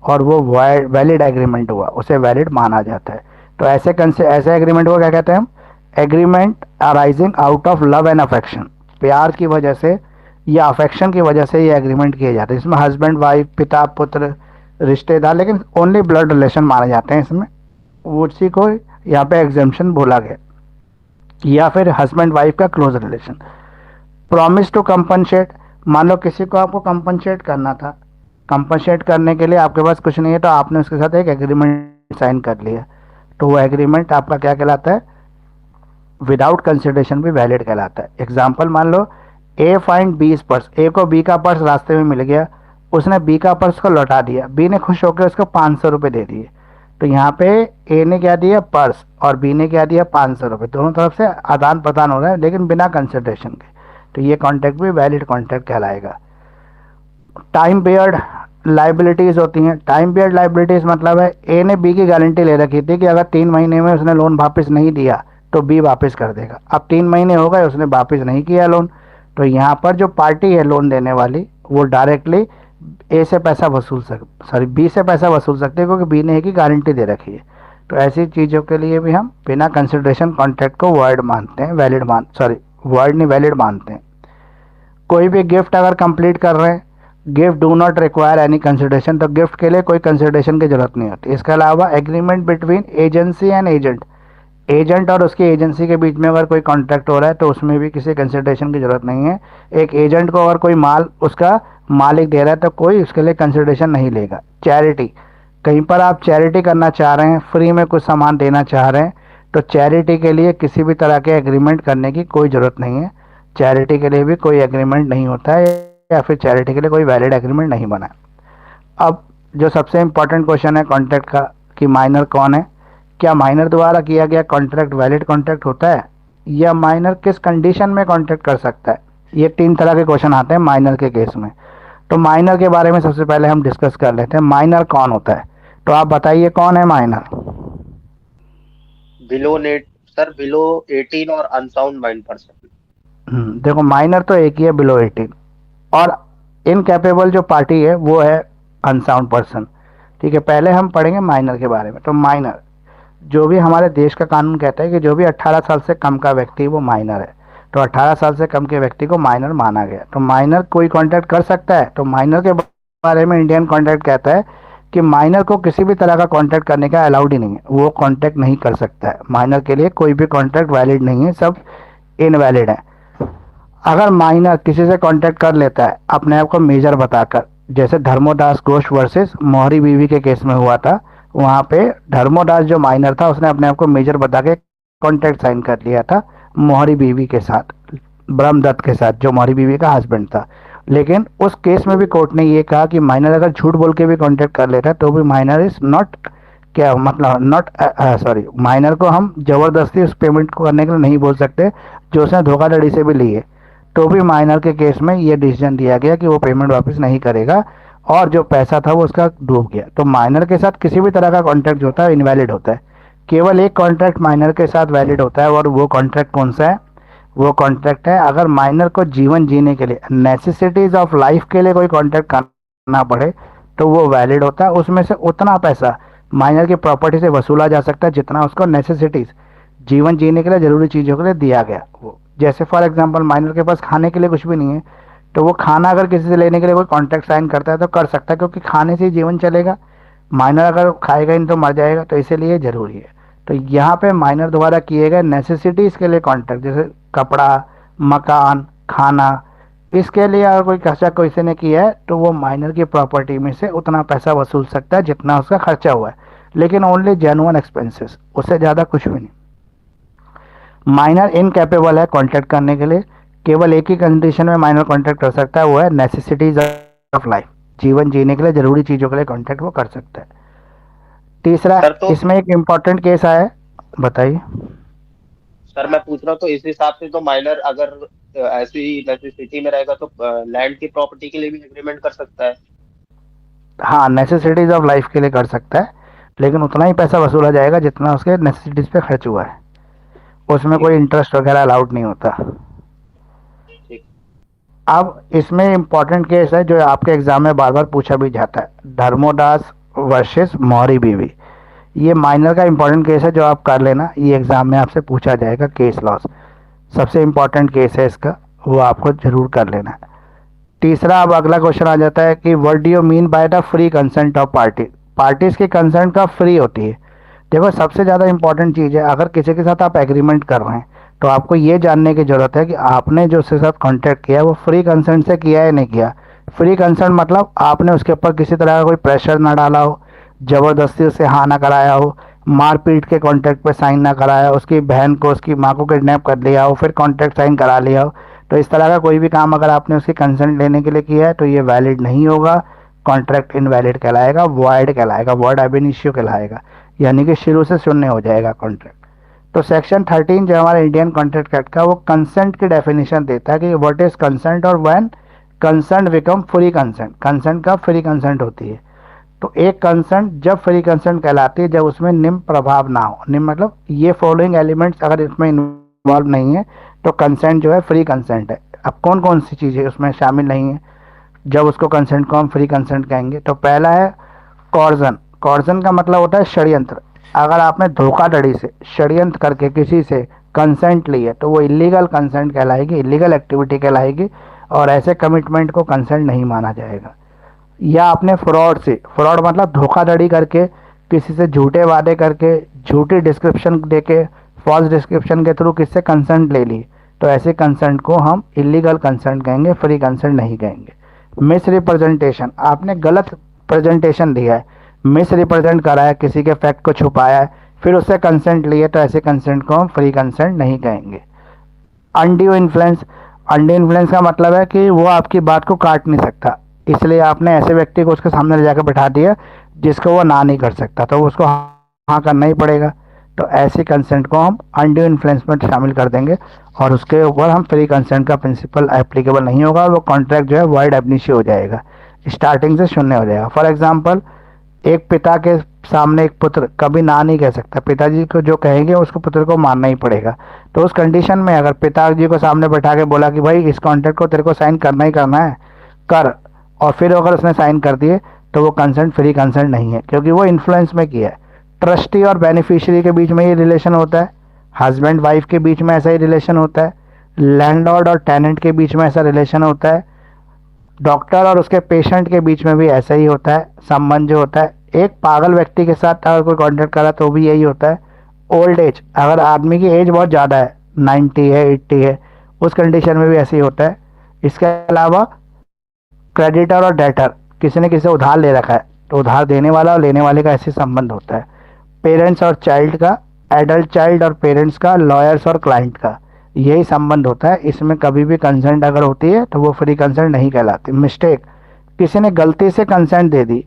S1: और वो वैलिड एग्रीमेंट हुआ, उसे वैलिड माना जाता है। तो ऐसे एग्रीमेंट को क्या कहते हैं हम? Agreement arising out of love and affection, प्यार की वजह से या अफेक्शन की वजह से ये एग्रीमेंट किए जाते हैं। इसमें हस्बैंड वाइफ, पिता पुत्र, रिश्तेदार, लेकिन ओनली ब्लड रिलेशन माने जाते हैं इसमें, उसी को यहाँ पे एग्जेम्पशन बोला गया। या फिर हस्बैंड वाइफ का close relation. Promise to compensate, मान लो किसी को आपको कंपनसेट करना था, कंपनसेट करने के लिए आपके पास कुछ नहीं है तो आपने उसके साथ एक एग्रीमेंट साइन कर लिया, तो वो एग्रीमेंट आपका क्या कहलाता है, विदाउट कंसिडरेशन भी वैलिड कहलाता है। एग्जाम्पल मान लो ए फाइंड बी पर्स, ए को बी का पर्स रास्ते में मिल गया, उसने बी का पर्स को लौटा दिया, बी ने खुश होकर उसको 500 रुपये दे दिए, तो यहाँ पे ए ने क्या दिया, पर्स, और बी ने क्या दिया, 500 रुपये, दोनों तरफ से आदान प्रदान हो रहा है लेकिन बिना कंसिडरेशन के, तो ये कॉन्ट्रैक्ट भी वैलिड कॉन्ट्रैक्ट कहलाएगा। टाइम पीरियड लाइबिलिटीज़ होती हैं। टाइम पीरियड लाइबिलिटीज़ मतलब है ए ने बी की गारंटी ले रखी थी कि अगर 3 महीने में उसने लोन वापस नहीं दिया तो बी वापस कर देगा। अब 3 महीने हो गए, उसने वापस नहीं किया लोन, तो यहाँ पर जो पार्टी है लोन देने वाली वो डायरेक्टली ए से पैसा वसूल बी से पैसा वसूल सकते हैं, क्योंकि बी ने ए की गारंटी दे रखी है। तो ऐसी चीज़ों के लिए भी हम बिना कंसिडरेशन कॉन्ट्रैक्ट को वॉइड मानते हैं, वॉइड नहीं वैलिड मानते हैं। कोई भी गिफ्ट अगर कंप्लीट कर रहे हैं, gift do not require any consideration, तो गिफ्ट के लिए कोई कंसिडरेशन की जरूरत नहीं होती। इसके अलावा agreement between agency and agent, agent और उसकी एजेंसी के बीच में अगर कोई कॉन्ट्रैक्ट हो रहा है तो उसमें भी किसी कंसिडरेशन की ज़रूरत नहीं है। एक एजेंट को अगर कोई माल उसका मालिक दे रहा है तो कोई उसके लिए कंसिडरेशन नहीं लेगा। चैरिटी, कहीं पर आप चैरिटी करना चाह रहे हैं, फ्री में कुछ सामान देना चाह रहे हैं, तो चैरिटी के लिए किसी भी तरह के एग्रीमेंट करने की कोई ज़रूरत नहीं है। चैरिटी के लिए भी कोई एग्रीमेंट नहीं होता है, या फिर चैरिटी के लिए कोई वैलिड एग्रीमेंट नहीं बना है। अब जो सबसे इम्पॉर्टेंट क्वेश्चन है कॉन्ट्रैक्ट का कि माइनर कौन है, क्या माइनर द्वारा किया गया कॉन्ट्रैक्ट वैलिड कॉन्ट्रैक्ट होता है, या माइनर किस कंडीशन में कॉन्ट्रैक्ट कर सकता है। ये 3 तरह के क्वेश्चन आते हैं माइनर के केस में। तो माइनर के बारे में सबसे पहले हम डिस्कस कर लेते हैं, माइनर कौन होता है। तो आप बताइए कौन है minor.
S2: Below net sir, below 18 और अनसाउंड माइंड पर्सन।
S1: देखो माइनर तो एक ही है, बिलो 18, और इनकैपेबल जो पार्टी है वो है अनसाउंड पर्सन। ठीक है, पहले हम पढ़ेंगे माइनर के बारे में। तो माइनर, जो भी हमारे देश का कानून कहता है कि जो भी 18 साल से कम का व्यक्ति वो माइनर है, तो 18 साल से कम के व्यक्ति को माइनर माना गया। तो माइनर कोई कॉन्ट्रैक्ट कर सकता है। तो माइनर के बारे में इंडियन कॉन्ट्रैक्ट कहता है कि माइनर को किसी भी तरह का कॉन्ट्रैक्ट करने का अलाउड ही नहीं है, वो कॉन्ट्रैक्ट नहीं कर सकता है। माइनर के लिए कोई भी कॉन्ट्रैक्ट वैलिड नहीं है, सब इनवैलिड है। अगर माइनर किसी से कॉन्ट्रैक्ट कर लेता है अपने आप को मेजर बताकर, जैसे धर्मोदास घोष वर्सेस मोहरी बीवी के केस में हुआ था, वहाँ पे धर्मोदास जो माइनर था उसने अपने आप को मेजर बता के कॉन्ट्रैक्ट साइन कर लिया था मोहरी बीवी के साथ, ब्रह्मदत्त के साथ, जो मोहरी बीवी का हस्बैंड था। लेकिन उस केस में भी कोर्ट ने ये कहा कि माइनर अगर झूठ बोल के भी कॉन्ट्रैक्ट कर लेता है तो भी माइनर इज नॉट, क्या मतलब नॉट सॉरी, माइनर को हम जबरदस्ती उस पेमेंट को करने के लिए नहीं बोल सकते जो उसने धोखाधड़ी से भी ली है। तो भी माइनर के केस में ये डिसीजन दिया गया कि वो पेमेंट वापस नहीं करेगा और जो पैसा था वो उसका डूब गया। तो माइनर के साथ किसी भी तरह का कॉन्ट्रैक्ट जो होता है इनवैलिड होता है। केवल एक कॉन्ट्रैक्ट माइनर के साथ वैलिड होता है, और वो कॉन्ट्रैक्ट कौन सा है, वो कॉन्ट्रैक्ट है अगर माइनर को जीवन जीने के लिए, नेसेसिटीज ऑफ लाइफ के लिए कोई कॉन्ट्रैक्ट करना पड़े तो वो वैलिड होता है। उसमें से उतना पैसा माइनर की प्रॉपर्टी से वसूला जा सकता है जितना उसको नेसेसिटीज, जीवन जीने के लिए जरूरी चीज़ों के लिए दिया गया। वो जैसे फॉर एग्जांपल माइनर के पास खाने के लिए कुछ भी नहीं है, तो वो खाना अगर किसी से लेने के लिए कोई कॉन्ट्रैक्ट साइन करता है तो कर सकता है, क्योंकि खाने से ही जीवन चलेगा। माइनर अगर खाएगा नहीं तो मर जाएगा, तो इसीलिए ज़रूरी है। तो यहाँ पे माइनर द्वारा किए गए नेसेसिटीज़ के लिए कॉन्ट्रैक्ट, जैसे कपड़ा, मकान, खाना, इसके लिए अगर कोई खर्चा किसी ने किया है तो वो माइनर की प्रॉपर्टी में से उतना पैसा वसूल सकता है जितना उसका खर्चा हुआ है, लेकिन ओनली जेन्युइन एक्सपेंसेस, उससे ज़्यादा कुछ भी नहीं। माइनर इनकैपेबल है कॉन्ट्रैक्ट करने के लिए, केवल एक ही कंडीशन में माइनर कॉन्ट्रैक्ट कर सकता है, वो है नेसेसिटीज ऑफ लाइफ, जीवन जीने के लिए जरूरी चीज़ों के लिए कॉन्ट्रैक्ट वो कर सकता है। तीसरा,
S2: तो
S1: इसमें एक इम्पॉर्टेंट केस आया है, बताइए।
S2: सर मैं पूछ रहा हूँ, तो इस हिसाब से तो माइनर अगर ऐसी नेसेसिटी में रहेगा तो लैंड की प्रॉपर्टी के लिए भी एग्रीमेंट कर सकता है।
S1: हाँ, नेसेसिटीज ऑफ लाइफ के लिए कर सकता है, लेकिन उतना ही पैसा वसूला जाएगा जितना उसके नेसेसिटीज पे खर्च हुआ है, उसमें कोई इंटरेस्ट वगैरह अलाउड नहीं होता। अब इसमें इम्पॉर्टेंट केस है जो आपके एग्जाम में बार बार पूछा भी जाता है, धर्मोदास वर्सेस मोहरी बीवी। ये माइनर का इम्पॉर्टेंट केस है जो आप कर लेना, ये एग्जाम में आपसे पूछा जाएगा, केस लॉस सबसे इम्पॉर्टेंट केस है इसका। वो आपको जरूर कर लेना है। तीसरा, अब अगला क्वेश्चन आ जाता है कि what do you mean by the free consent of party. Parties की कंसेंट कब फ्री होती है? देखो, सबसे ज़्यादा इंपॉर्टेंट चीज़ है, अगर किसी के साथ आप एग्रीमेंट कर रहे हैं तो आपको ये जानने की ज़रूरत है कि आपने जो उसके साथ कॉन्ट्रैक्ट किया है वो फ्री कंसेंट से किया है या नहीं किया। फ्री कंसेंट मतलब आपने उसके ऊपर किसी तरह का कोई प्रेशर ना डाला हो, ज़बरदस्ती उससे हाँ ना कराया हो, मारपीट के कॉन्ट्रैक्ट पे साइन ना कराया हो, उसकी बहन को उसकी माँ को किडनैप कर लिया हो फिर कॉन्ट्रैक्ट साइन करा लिया हो। तो इस तरह का कोई भी काम अगर आपने उसकी कंसेंट लेने के लिए किया है तो ये वैलिड नहीं होगा, कॉन्ट्रैक्ट इनवैलिड कहलाएगा, वॉइड कहलाएगा, वॉइड एब इनिशियो कहलाएगा, यानी कि शुरू से शून्य हो जाएगा कॉन्ट्रैक्ट। तो सेक्शन 13 जो हमारा इंडियन कॉन्ट्रैक्ट एक्ट का, वो कंसेंट की डेफिनेशन देता है कि व्हाट इज कंसेंट और when consent become free consent. Consent कब फ्री कंसेंट होती है? तो एक कंसेंट जब फ्री कंसेंट कहलाती है जब उसमें निम्न प्रभाव ना हो। निम्न मतलब ये फॉलोइंग एलिमेंट्स अगर इसमें इन्वॉल्व नहीं है तो कंसेंट जो है फ्री कंसेंट है। अब कौन कौन सी चीज़ें उसमें शामिल नहीं है जब उसको कंसेंट को हम फ्री कंसेंट कहेंगे? तो पहला है कॉर्जन। कॉर्जन का मतलब होता है षड्यंत्र। अगर आपने धोखाधड़ी से, षड्यंत्र करके किसी से कंसेंट ली है तो वो इलीगल कंसेंट कहलाएगी, इलीगल एक्टिविटी कहलाएगी और ऐसे कमिटमेंट को कंसेंट नहीं माना जाएगा। या आपने फ्रॉड से, फ्रॉड मतलब धोखाधड़ी करके, किसी से झूठे वादे करके, झूठी डिस्क्रिप्शन देके, फॉल्स डिस्क्रिप्शन के थ्रू किससे कंसेंट ले ली, तो ऐसे कंसेंट को हम इलीगल कंसेंट कहेंगे, फ्री कंसेंट नहीं कहेंगे। मिस रिप्रेजेंटेशन, आपने गलत प्रेजेंटेशन दिया है, मिस रिप्रेजेंट करा है, किसी के फैक्ट को छुपाया है, फिर उससे कंसेंट लिए, तो ऐसे कंसेंट को हम फ्री कंसेंट नहीं कहेंगे। अनड्यू इन्फ्लुएंस, अनड्यू इन्फ्लुएंस का मतलब है कि वो आपकी बात को काट नहीं सकता, इसलिए आपने ऐसे व्यक्ति को उसके सामने ले जाकर बैठा दिया जिसको वो ना नहीं कर सकता, तो उसको हाँ करना ही पड़ेगा। तो ऐसी कंसेंट को हम अनड्यू इन्फ्लुएंस में शामिल कर देंगे और उसके ऊपर हम फ्री कंसेंट का प्रिंसिपल एप्लीकेबल नहीं होगा और वो कॉन्ट्रैक्ट जो है वॉइड एब इनिशियो हो जाएगा, स्टार्टिंग से शून्य हो जाएगा। फॉर एग्जाम्पल, एक पिता के सामने एक पुत्र कभी ना नहीं कह सकता, पिताजी को जो कहेंगे उसको पुत्र को मानना ही पड़ेगा। तो उस कंडीशन में अगर पिताजी को सामने बैठा के बोला कि भाई इस कॉन्ट्रैक्ट को तेरे को साइन करना ही करना है, कर, और फिर अगर उसने साइन कर दिए तो वो कंसेंट फ्री कंसेंट नहीं है, क्योंकि वो इन्फ्लुएंस में किया है। ट्रस्टी और बेनिफिशियरी के बीच में ये रिलेशन होता है, हस्बैंड वाइफ के बीच में ऐसा ही रिलेशन होता है, लैंडलॉर्ड और टेनेंट के बीच में ऐसा रिलेशन होता है, डॉक्टर और उसके पेशेंट के बीच में भी ऐसा ही होता है संबंध जो होता है। एक पागल व्यक्ति के साथ अगर कोई कॉन्टेक्ट करा तो भी यही होता है। ओल्ड एज, अगर आदमी की एज बहुत ज़्यादा है, 90 है, 80 है, उस कंडीशन में भी ऐसे ही होता है। इसके अलावा क्रेडिटर और डेटर, किसी ने किसी से उधार ले रखा है तो उधार देने वाला और लेने वाले का ऐसे संबंध होता है। पेरेंट्स और चाइल्ड का, एडल्ट चाइल्ड और पेरेंट्स का, लॉयर्स और क्लाइंट का, यही संबंध होता है। इसमें कभी भी कंसेंट अगर होती है तो वो फ्री कंसेंट नहीं कहलाती। मिस्टेक, किसी ने गलती से कंसेंट दे दी,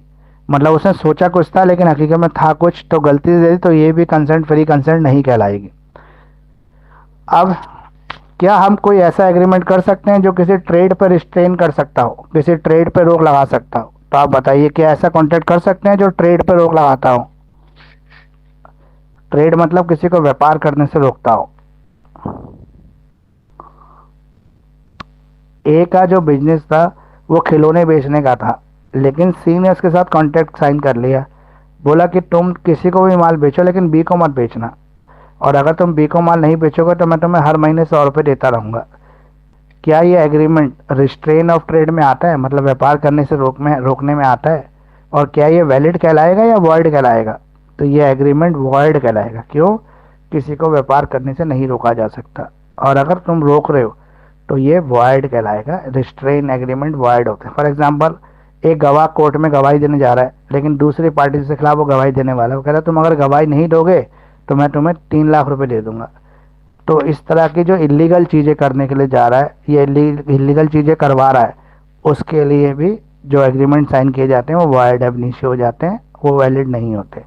S1: मतलब उसने सोचा कुछ था लेकिन हकीकत में था कुछ, तो गलती से दे दी, तो ये भी कंसेंट फ्री कंसेंट नहीं कहलाएगी। अब क्या हम कोई ऐसा एग्रीमेंट कर सकते हैं जो किसी ट्रेड पर रिस्ट्रेन कर सकता हो, किसी ट्रेड पर रोक लगा सकता हो? तो आप बताइए, क्या ऐसा कॉन्ट्रैक्ट कर सकते हैं जो ट्रेड पर रोक लगाता हो? ट्रेड मतलब किसी को व्यापार करने से रोकता हो। ए का जो बिजनेस था वो खिलौने बेचने का था, लेकिन सी ने उसके साथ कॉन्ट्रैक्ट साइन कर लिया, बोला कि तुम किसी को भी माल बेचो लेकिन बी को मत बेचना, और अगर तुम बी को माल नहीं बेचोगे तो मैं तुम्हें हर महीने 100 रुपये देता रहूँगा। क्या ये एग्रीमेंट रिस्ट्रेन ऑफ ट्रेड में आता है, मतलब व्यापार करने से रोकने में आता है? और क्या ये वैलिड कहलाएगा या वॉइड कहलाएगा? तो ये एग्रीमेंट वॉइड कहलाएगा। क्यों? किसी को व्यापार करने से नहीं रोका जा सकता, और अगर तुम रोक रहे हो तो ये वॉइड कहलाएगा। रिस्ट्रेन एग्रीमेंट वॉइड होते हैं। फॉर एग्जांपल, एक गवाह कोर्ट में गवाही देने जा रहा है लेकिन दूसरी पार्टी के खिलाफ वो गवाही देने वाला है, वो कह रहा है तुम अगर गवाही नहीं दोगे तो मैं तुम्हें 3 लाख रुपए दे दूंगा। तो इस तरह की जो इलीगल चीज़ें करने के लिए जा रहा है, ये इलीगल चीज़ें करवा रहा है, उसके लिए भी जो एग्रीमेंट साइन किए जाते हैं वो वॉइड एब इनिशियो हो जाते हैं, वो वैलिड नहीं होते।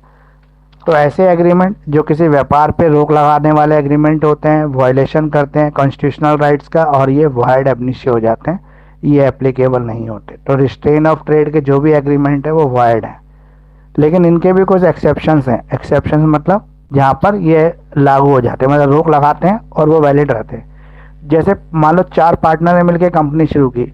S1: तो ऐसे एग्रीमेंट जो किसी व्यापार पे रोक लगाने वाले एग्रीमेंट होते हैं, वायलेशन करते हैं कॉन्स्टिट्यूशनल राइट्स का, और ये वॉइड एब इनिशियो हो जाते हैं, ये एप्लीकेबल नहीं होते। तो रिस्ट्रेन ऑफ ट्रेड के जो भी एग्रीमेंट है वो वॉइड है, लेकिन इनके भी कुछ एक्सेप्शंस हैं। एक्सेप्शंस मतलब जहाँ पर ये लागू हो जाते हैं, मतलब रोक लगाते हैं और वो वैलिड रहते हैं। जैसे मान लो 4 पार्टनर ने मिलकर कंपनी शुरू की,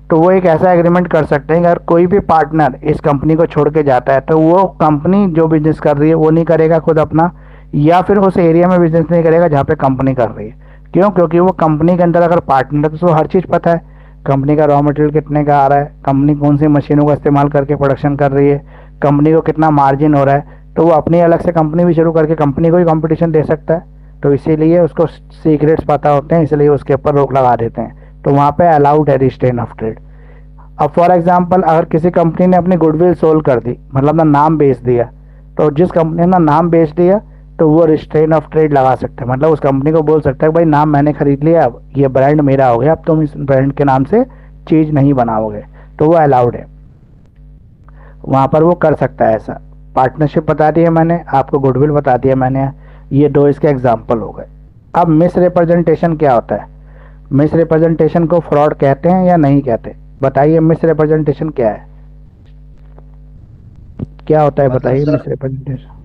S1: तो वो एक ऐसा एग्रीमेंट कर सकते हैं कि अगर कोई भी पार्टनर इस कंपनी को छोड़ के जाता है तो वो कंपनी जो बिजनेस कर रही है वो नहीं करेगा खुद अपना, या फिर उस एरिया में बिजनेस नहीं करेगा जहाँ पे कंपनी कर रही है। क्यों? क्योंकि वो कंपनी के अंदर अगर पार्टनर है तो उसको हर चीज़ पता है, कंपनी का रॉ मटेरियल कितने का आ रहा है, कंपनी कौन सी मशीनों का इस्तेमाल करके प्रोडक्शन कर रही है, कंपनी को कितना मार्जिन हो रहा है, तो वो अपनी अलग से कंपनी भी शुरू करके कंपनी को ही कंपटीशन दे सकता है। तो इसीलिए उसको सीक्रेट्स पता होते हैं, इसलिए उसके ऊपर रोक लगा देते हैं। तो वहाँ पे अलाउड है रिस्ट्रेन ऑफ ट्रेड। अब फॉर एग्जांपल अगर किसी कंपनी ने अपनी गुडविल सोल्ड कर दी, मतलब अपना नाम बेच दिया, तो जिस कंपनी ने अपना नाम बेच दिया तो वो रिस्ट्रेन ऑफ ट्रेड लगा सकते हैं। मतलब उस कंपनी को बोल सकता है भाई नाम मैंने खरीद लिया, अब ये ब्रांड मेरा हो गया, अब तुम इस ब्रांड के नाम से चीज़ नहीं बनाओगे। तो वो अलाउड है, वहाँ पर वो कर सकता है ऐसा। पार्टनरशिप बता दी है मैंने आपको, गुडविल बता दिया मैंने, ये दो इसके एग्जाम्पल हो गए। अब मिस रिप्रेजेंटेशन क्या होता है? मिस रिप्रेजेंटेशन को फ्रॉड कहते हैं या नहीं कहते? बताइए मिस रिप्रेजेंटेशन क्या है, क्या होता है
S2: मतलब
S1: बताइए
S2: sir,
S1: miss representation.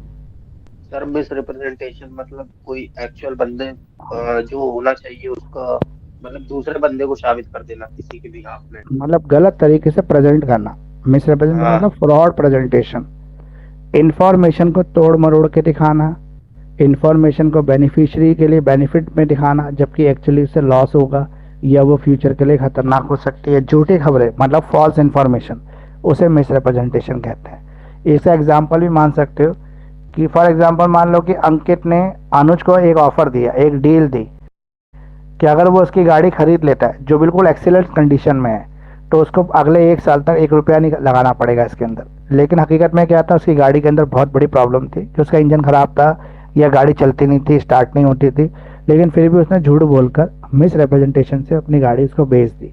S2: Miss representation मतलब कोई एक्चुअल बंदे जो होना चाहिए उसका, मतलब दूसरे बंदे को साबित कर देना किसी के बिहाफ में।
S1: मतलब गलत तरीके से प्रेजेंट करना। मिस रिप्रेजेंटेशन
S2: हाँ।
S1: मतलब फ्रॉड प्रेजेंटेशन। इंफॉर्मेशन को तोड़ मरोड़ के दिखाना, इंफॉर्मेशन को बेनिफिशियरी के लिए बेनिफिट में दिखाना जबकि एक्चुअली उससे लॉस होगा या वो फ्यूचर के लिए खतरनाक हो सकती है। झूठी खबरें मतलब फॉल्स इंफॉर्मेशन, उसे मिस रिप्रेजेंटेशन कहते हैं। इसका एग्जाम्पल भी मान सकते हो कि फॉर एग्जाम्पल मान लो कि अंकित ने अनुज को एक ऑफर दिया, एक डील दी कि अगर वो उसकी गाड़ी खरीद लेता है जो बिल्कुल एक्सीलेंट कंडीशन में है, तो उसको अगले 1 साल तक 1 रुपया नहीं लगाना पड़ेगा इसके अंदर। लेकिन हकीकत में क्या था, उसकी गाड़ी के अंदर बहुत बड़ी प्रॉब्लम थी कि उसका इंजन ख़राब था या गाड़ी चलती नहीं थी, स्टार्ट नहीं होती थी। लेकिन फिर भी उसने झूठ बोलकर मिस रिप्रेजेंटेशन से अपनी गाड़ी उसको बेच दी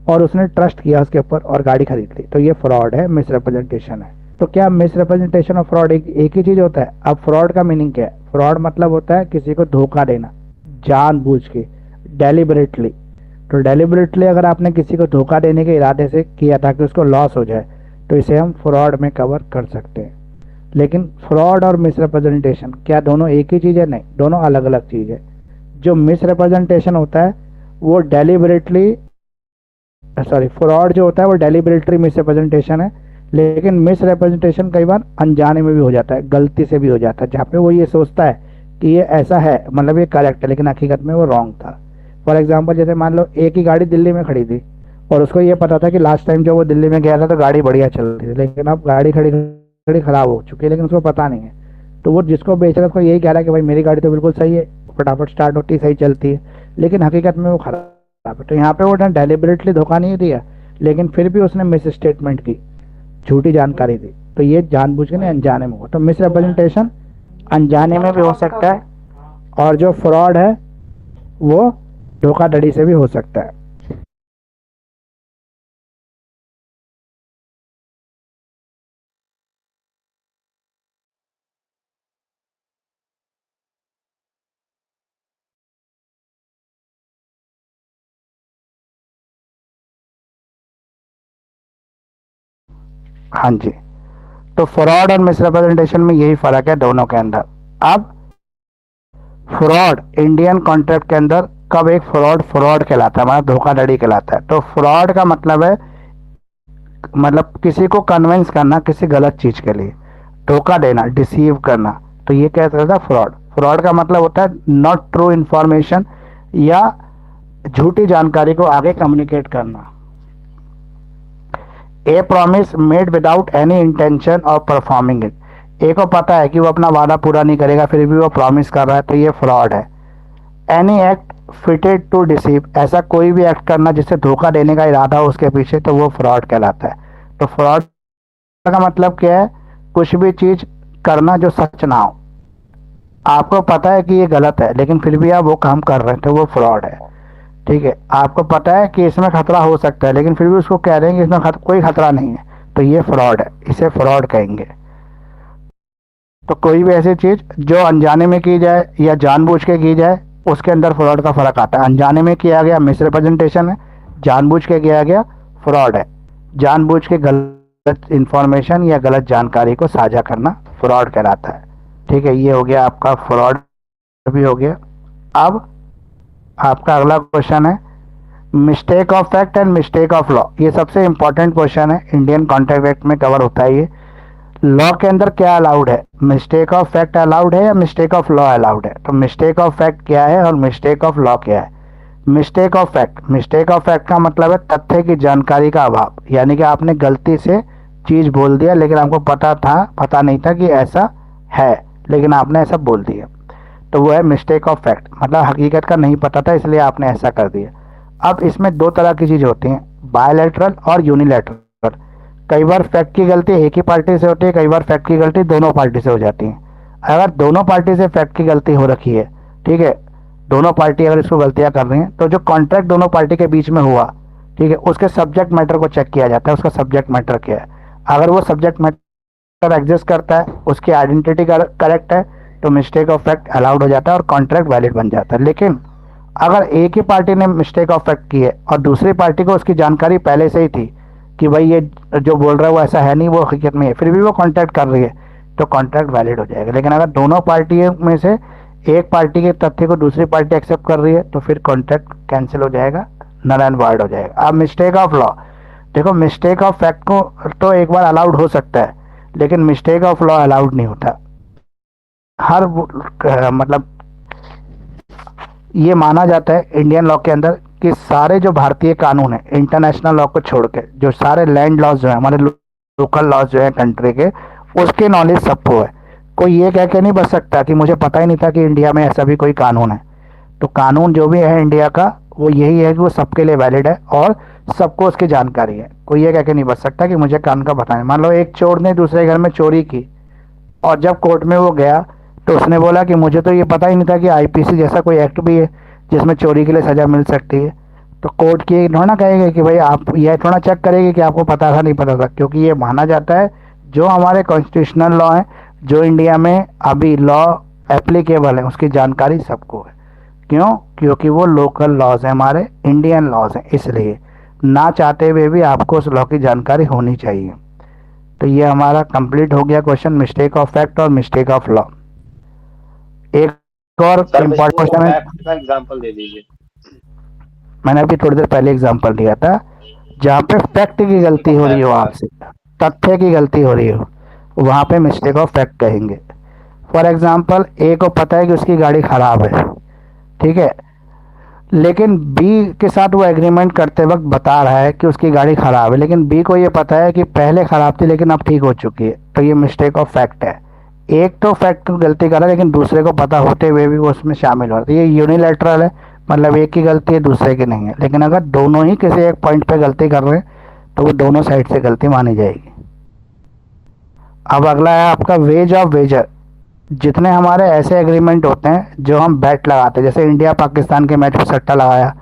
S1: और उसने ट्रस्ट किया उसके ऊपर और गाड़ी खरीद ली। तो ये फ्रॉड है, मिस रिप्रेजेंटेशन है। तो क्या मिस रिप्रेजेंटेशन और फ्रॉड एक ही चीज़ होता है? अब फ्रॉड का मीनिंग क्या है? फ्रॉड मतलब होता है किसी को धोखा देना जानबूझ के, डेलिबरेटली। तो डेलिबरेटली अगर आपने किसी को धोखा देने के इरादे से किया ताकि उसको लॉस हो जाए तो इसे हम फ्रॉड में कवर कर सकते हैं। लेकिन फ्रॉड और मिसरिप्रेजेंटेशन क्या दोनों एक ही चीज़ है? नहीं, दोनों अलग अलग चीज़ है। जो मिसरिप्रेजेंटेशन होता है वो डेलिबरेटली, सॉरी, फ्रॉड जो होता है वो डेलिबरेटली मिसरिप्रेजेंटेशन है। लेकिन मिसरिप्रेजेंटेशन कई बार अनजाने में भी हो जाता है, गलती से भी हो जाता है, जहाँ पे वो ये सोचता है कि ये ऐसा है, मतलब ये करेक्ट है, लेकिन हकीकत में वो रॉन्ग था। फॉर एग्जाम्पल जैसे मान लो एक ही गाड़ी दिल्ली में खड़ी थी और उसको ये पता था कि लास्ट टाइम जब वो दिल्ली में गया था तो गाड़ी बढ़िया चल रही थी, लेकिन अब गाड़ी खड़ी खड़ी ख़राब हो चुकी है, लेकिन उसको पता नहीं है। तो वो जिसको बेच रहा है उसको यही कह रहा है कि भाई मेरी गाड़ी तो बिल्कुल सही है, फटाफट स्टार्ट होती है, सही चलती है, लेकिन हकीकत में वो खराब है। तो यहाँ पे वो डेलिबरेटली धोखा नहीं दिया, लेकिन फिर भी उसने मिस स्टेटमेंट की, झूठी जानकारी दी। तो ये जानबूझ के नहीं, अनजाने में हो। तो मिस रिप्रेजेंटेशन अनजाने में भी हो सकता है और जो फ्रॉड है वो धोखाधड़ी से भी हो सकता है। हाँ जी, तो फ्रॉड और मिसरिप्रेजेंटेशन में यही फ़र्क है दोनों के अंदर। अब फ्रॉड इंडियन कॉन्ट्रैक्ट के अंदर कब एक फ्रॉड फ्रॉड कहलाता है, मतलब धोखाधड़ी कहलाता है। तो फ्रॉड का मतलब है, मतलब किसी को कन्विंस करना किसी गलत चीज़ के लिए, धोखा देना, डिसीव करना। तो ये क्या कहता है? फ्रॉड। फ्रॉड का मतलब होता है नॉट ट्रू इन्फॉर्मेशन या झूठी जानकारी को आगे कम्युनिकेट करना। A promise made without any intention of performing it. A को पता है कि वो अपना वादा पूरा नहीं करेगा फिर भी वो प्रॉमिस कर रहा है, तो ये फ्रॉड है। Any act fitted to deceive, ऐसा कोई भी एक्ट करना जिससे धोखा देने का इरादा हो उसके पीछे, तो वो फ्रॉड कहलाता है। तो फ्रॉड का मतलब क्या है? कुछ भी चीज़ करना जो सच ना हो, आपको पता है कि ये गलत है लेकिन फिर भी आप वो काम कर रहे हैं, तो वो फ्रॉड है। ठीक है, आपको पता है कि इसमें खतरा हो सकता है लेकिन फिर भी उसको कह रहे हैं कि इसमें कोई खतरा नहीं है, तो ये फ्रॉड है, इसे फ्रॉड कहेंगे। तो कोई भी ऐसी चीज़ जो अनजाने में की जाए या जानबूझ के की जाए उसके अंदर फ्रॉड का फ़र्क आता है। अनजाने में किया गया मिसरिप्रेजेंटेशन है, जानबूझ के किया गया फ्रॉड है। जानबूझ के गलत इंफॉर्मेशन या गलत जानकारी को साझा करना फ्रॉड कहलाता है। ठीक है, ये हो गया आपका फ्रॉड भी हो गया। अब आपका अगला क्वेश्चन है mistake of fact and mistake of law. ये सबसे इंपॉर्टेंट क्वेश्चन है, इंडियन कॉन्ट्रैक्ट एक्ट में कवर होता है ये। लॉ के अंदर क्या अलाउड है, मिस्टेक ऑफ फैक्ट अलाउड है या मिस्टेक ऑफ लॉ अलाउड है? तो मिस्टेक ऑफ फैक्ट क्या है और मिस्टेक ऑफ लॉ क्या है? Mistake of fact, mistake of fact का मतलब है तथ्य की जानकारी का अभाव, यानी कि आपने गलती से चीज बोल दिया लेकिन आपको पता नहीं था कि ऐसा है, लेकिन आपने ऐसा बोल दिया, तो वो है मिस्टेक ऑफ फैक्ट, मतलब हकीकत का नहीं पता था इसलिए आपने ऐसा कर दिया। अब इसमें दो तरह की चीज़ होती हैं, बायलैटरल और यूनिलैटरल। कई बार फैक्ट की गलती एक ही पार्टी से होती है, कई बार फैक्ट की गलती दोनों पार्टी से हो जाती है। अगर दोनों पार्टी से फैक्ट की गलती हो रखी है, ठीक है, दोनों पार्टी अगर इसको गलतियां कर रही हैं, तो जो कॉन्ट्रैक्ट दोनों पार्टी के बीच में हुआ, ठीक है, उसके सब्जेक्ट मैटर को चेक किया जाता है, उसका सब्जेक्ट मैटर क्या है। अगर वो सब्जेक्ट मैटर एग्जिस्ट करता है, उसकी आइडेंटिटी करेक्ट है, तो मिस्टेक ऑफ फैक्ट अलाउड हो जाता है और कॉन्ट्रैक्ट वैलिड बन जाता है। लेकिन अगर एक ही पार्टी ने मिस्टेक ऑफ फैक्ट की है और दूसरी पार्टी को उसकी जानकारी पहले से ही थी कि भाई ये जो बोल रहा है वो ऐसा है नहीं, वो हकीकत में है, फिर भी वो कॉन्ट्रैक्ट कर रही है, तो कॉन्ट्रैक्ट वैलिड हो जाएगा। लेकिन अगर दोनों पार्टियों में से एक पार्टी के तथ्य को दूसरी पार्टी एक्सेप्ट कर रही है, तो फिर कॉन्ट्रैक्ट कैंसिल हो जाएगा, नल एंड वॉइड हो जाएगा। अब मिस्टेक ऑफ लॉ, देखो मिस्टेक ऑफ फैक्ट को तो एक बार अलाउड हो सकता है, लेकिन मिस्टेक ऑफ लॉ अलाउड नहीं होता। हर मतलब ये माना जाता है इंडियन लॉ के अंदर कि सारे जो भारतीय कानून है, इंटरनेशनल लॉ को छोड़ के जो सारे लैंड लॉज जो है, हमारे लोकल लॉज जो है कंट्री के, उसके नॉलेज सबको है। कोई ये कह के नहीं बच सकता कि मुझे पता ही नहीं था कि इंडिया में ऐसा भी कोई कानून है। तो कानून जो भी है इंडिया का, वो यही है कि वो सबके लिए वैलिड है और सबको उसकी जानकारी है। कोई ये कह के नहीं बच सकता कि मुझे कानून का पता नहीं। मान लो एक चोर ने दूसरे घर में चोरी की और जब कोर्ट में वो गया तो उसने बोला कि मुझे तो ये पता ही नहीं था कि आईपीसी जैसा कोई एक्ट भी है जिसमें चोरी के लिए सज़ा मिल सकती है। तो कोर्ट की थोड़ा कहेगा कि भाई आप ये थोड़ा चेक करेंगे कि आपको पता था नहीं पता था, क्योंकि ये माना जाता है जो हमारे कॉन्स्टिट्यूशनल लॉ है, जो इंडिया में अभी लॉ एप्लीकेबल है, उसकी जानकारी सबको है। क्यों? क्योंकि वो लोकल लॉज हैं, हमारे इंडियन लॉज हैं, इसलिए ना चाहते हुए भी आपको उस लॉ की जानकारी होनी चाहिए। तो ये हमारा कंप्लीट हो गया क्वेश्चन मिस्टेक ऑफ फैक्ट और मिस्टेक ऑफ लॉ। एक और
S2: सर
S1: इम्पोर्टेंट
S2: मुझको
S1: क्वेश्चन है,
S2: फैक्ट का एग्जांपल दे दीजिए।
S1: मैंने अभी थोड़ी देर पहले एग्जांपल दिया था, जहाँ पे फैक्ट की गलती हो रही हो,
S2: फैक्ट का।
S1: आपसे तथ्य की गलती हो रही हो, वहाँ पे मिस्टेक ऑफ फैक्ट कहेंगे। फॉर एग्जांपल, ए को पता है कि उसकी गाड़ी खराब है, ठीक है, लेकिन बी के साथ वो एग्रीमेंट करते वक्त बता रहा है कि उसकी गाड़ी खराब है, लेकिन बी को ये पता है कि पहले खराब थी लेकिन अब ठीक हो चुकी है, तो ये मिस्टेक ऑफ फैक्ट है। एक तो फैक्ट को गलती कर रहा है लेकिन दूसरे को पता होते हुए भी वो उसमें शामिल हो रहा है, ये यूनिलैटरल है, मतलब एक की गलती है दूसरे की नहीं है। लेकिन अगर दोनों ही किसी एक पॉइंट पे गलती कर रहे हैं तो वो दोनों साइड से गलती मानी जाएगी। अब अगला है आपका वेज ऑफ वेजर। जितने हमारे ऐसे एग्रीमेंट होते हैं जो हम बैट लगाते हैं, जैसे इंडिया पाकिस्तान के मैच पे सट्टा लगाया,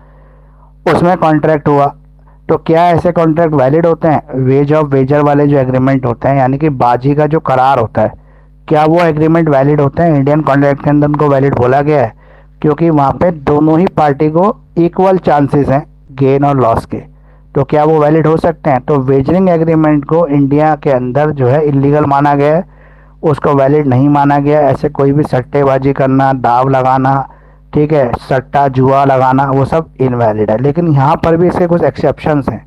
S1: उसमें कॉन्ट्रैक्ट हुआ, तो क्या ऐसे कॉन्ट्रैक्ट वैलिड होते हैं? वेज ऑफ वेजर वाले जो एग्रीमेंट होते हैं, यानी कि बाजी का जो करार होता है, क्या वो एग्रीमेंट वैलिड होते हैं? इंडियन कॉन्ट्रैक्ट के अंदर उनको वैलिड बोला गया है, क्योंकि वहाँ पे दोनों ही पार्टी को इक्वल चांसेस हैं गेन और लॉस के, तो क्या वो वैलिड हो सकते हैं? तो वेजरिंग एग्रीमेंट को इंडिया के अंदर जो है इलीगल माना गया है, उसको वैलिड नहीं माना गया। ऐसे कोई भी सट्टेबाजी करना, दाव लगाना, ठीक है, सट्टा जुआ लगाना, वो सब इनवैलिड है। लेकिन यहाँ पर भी इसके कुछ एक्सेप्शंस हैं,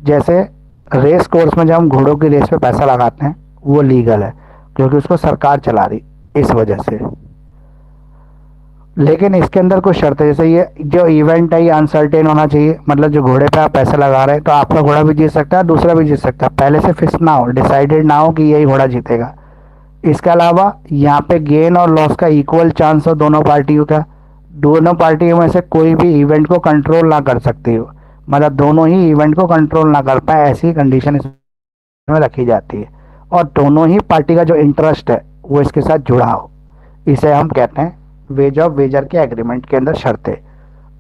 S1: जैसे रेस कोर्स में जब हम घोड़ों की रेस पे पैसा लगाते हैं वो लीगल है क्योंकि उसको सरकार चला रही, इस वजह से। लेकिन इसके अंदर कुछ शर्त है, जैसे ये जो इवेंट है ये अनसर्टेन होना चाहिए, मतलब जो घोड़े पे आप पैसा लगा रहे हैं तो आपका घोड़ा भी जीत सकता है, दूसरा भी जीत सकता है, पहले से फिक्स ना हो, डिसाइडेड ना हो कि यही घोड़ा जीतेगा। इसके अलावा यहाँ पे गेन और लॉस का इक्वल चांस हो दोनों पार्टियों का, दोनों पार्टियों में से कोई भी इवेंट को कंट्रोल ना कर सकती हो, मतलब दोनों ही इवेंट को कंट्रोल ना कर पाए, ऐसी कंडीशन इसमें रखी जाती है। और दोनों ही पार्टी का जो इंटरेस्ट है वो इसके साथ जुड़ा हो, इसे हम कहते हैं वेज ऑफ वेजर के एग्रीमेंट के अंदर शर्तें।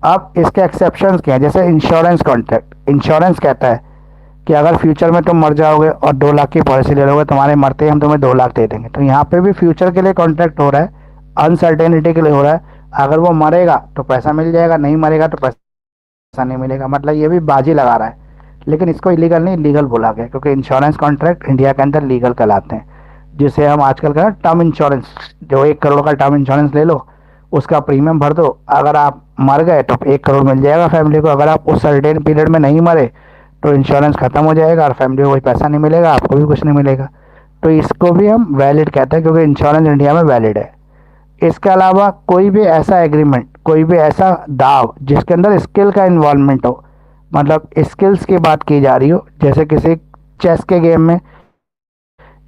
S1: अब इसके एक्सेप्शंस क्या है? जैसे इंश्योरेंस कॉन्ट्रैक्ट, इंश्योरेंस कहता है कि अगर फ्यूचर में तुम मर जाओगे और 2 लाख की पॉलिसी ले लोगे, तुम्हारे मरते ही हम तुम्हें 2 लाख दे देंगे, तो यहाँ पे भी फ्यूचर के लिए कॉन्ट्रैक्ट हो रहा है, अनसर्टेनिटी के लिए हो रहा है। अगर वो मरेगा तो पैसा मिल जाएगा, नहीं मरेगा तो पैसा नहीं मिलेगा, मतलब ये भी बाजी लगा रहा है। लेकिन इसको इलीगल नहीं, लीगल बोला गया, क्योंकि इंश्योरेंस कॉन्ट्रैक्ट इंडिया के अंदर लीगल कहलाते हैं, जिसे हम आजकल का टर्म इंश्योरेंस, जो 1 करोड़ का टर्म इंश्योरेंस ले लो, उसका प्रीमियम भर दो, अगर आप मर गए तो 1 करोड़ मिल जाएगा फैमिली को, अगर आप उस सर्टेन पीरियड में नहीं मरे तो इंश्योरेंस खत्म हो जाएगा और फैमिली को कोई पैसा नहीं मिलेगा, आपको भी कुछ नहीं मिलेगा। तो इसको भी हम वैलिड कहते हैं, क्योंकि इंश्योरेंस इंडिया में वैलिड है। इसके अलावा कोई भी ऐसा एग्रीमेंट, कोई भी ऐसा दाव जिसके अंदर स्किल का इन्वॉल्वमेंट हो, मतलब स्किल्स की बात की जा रही हो, जैसे किसी चेस के गेम में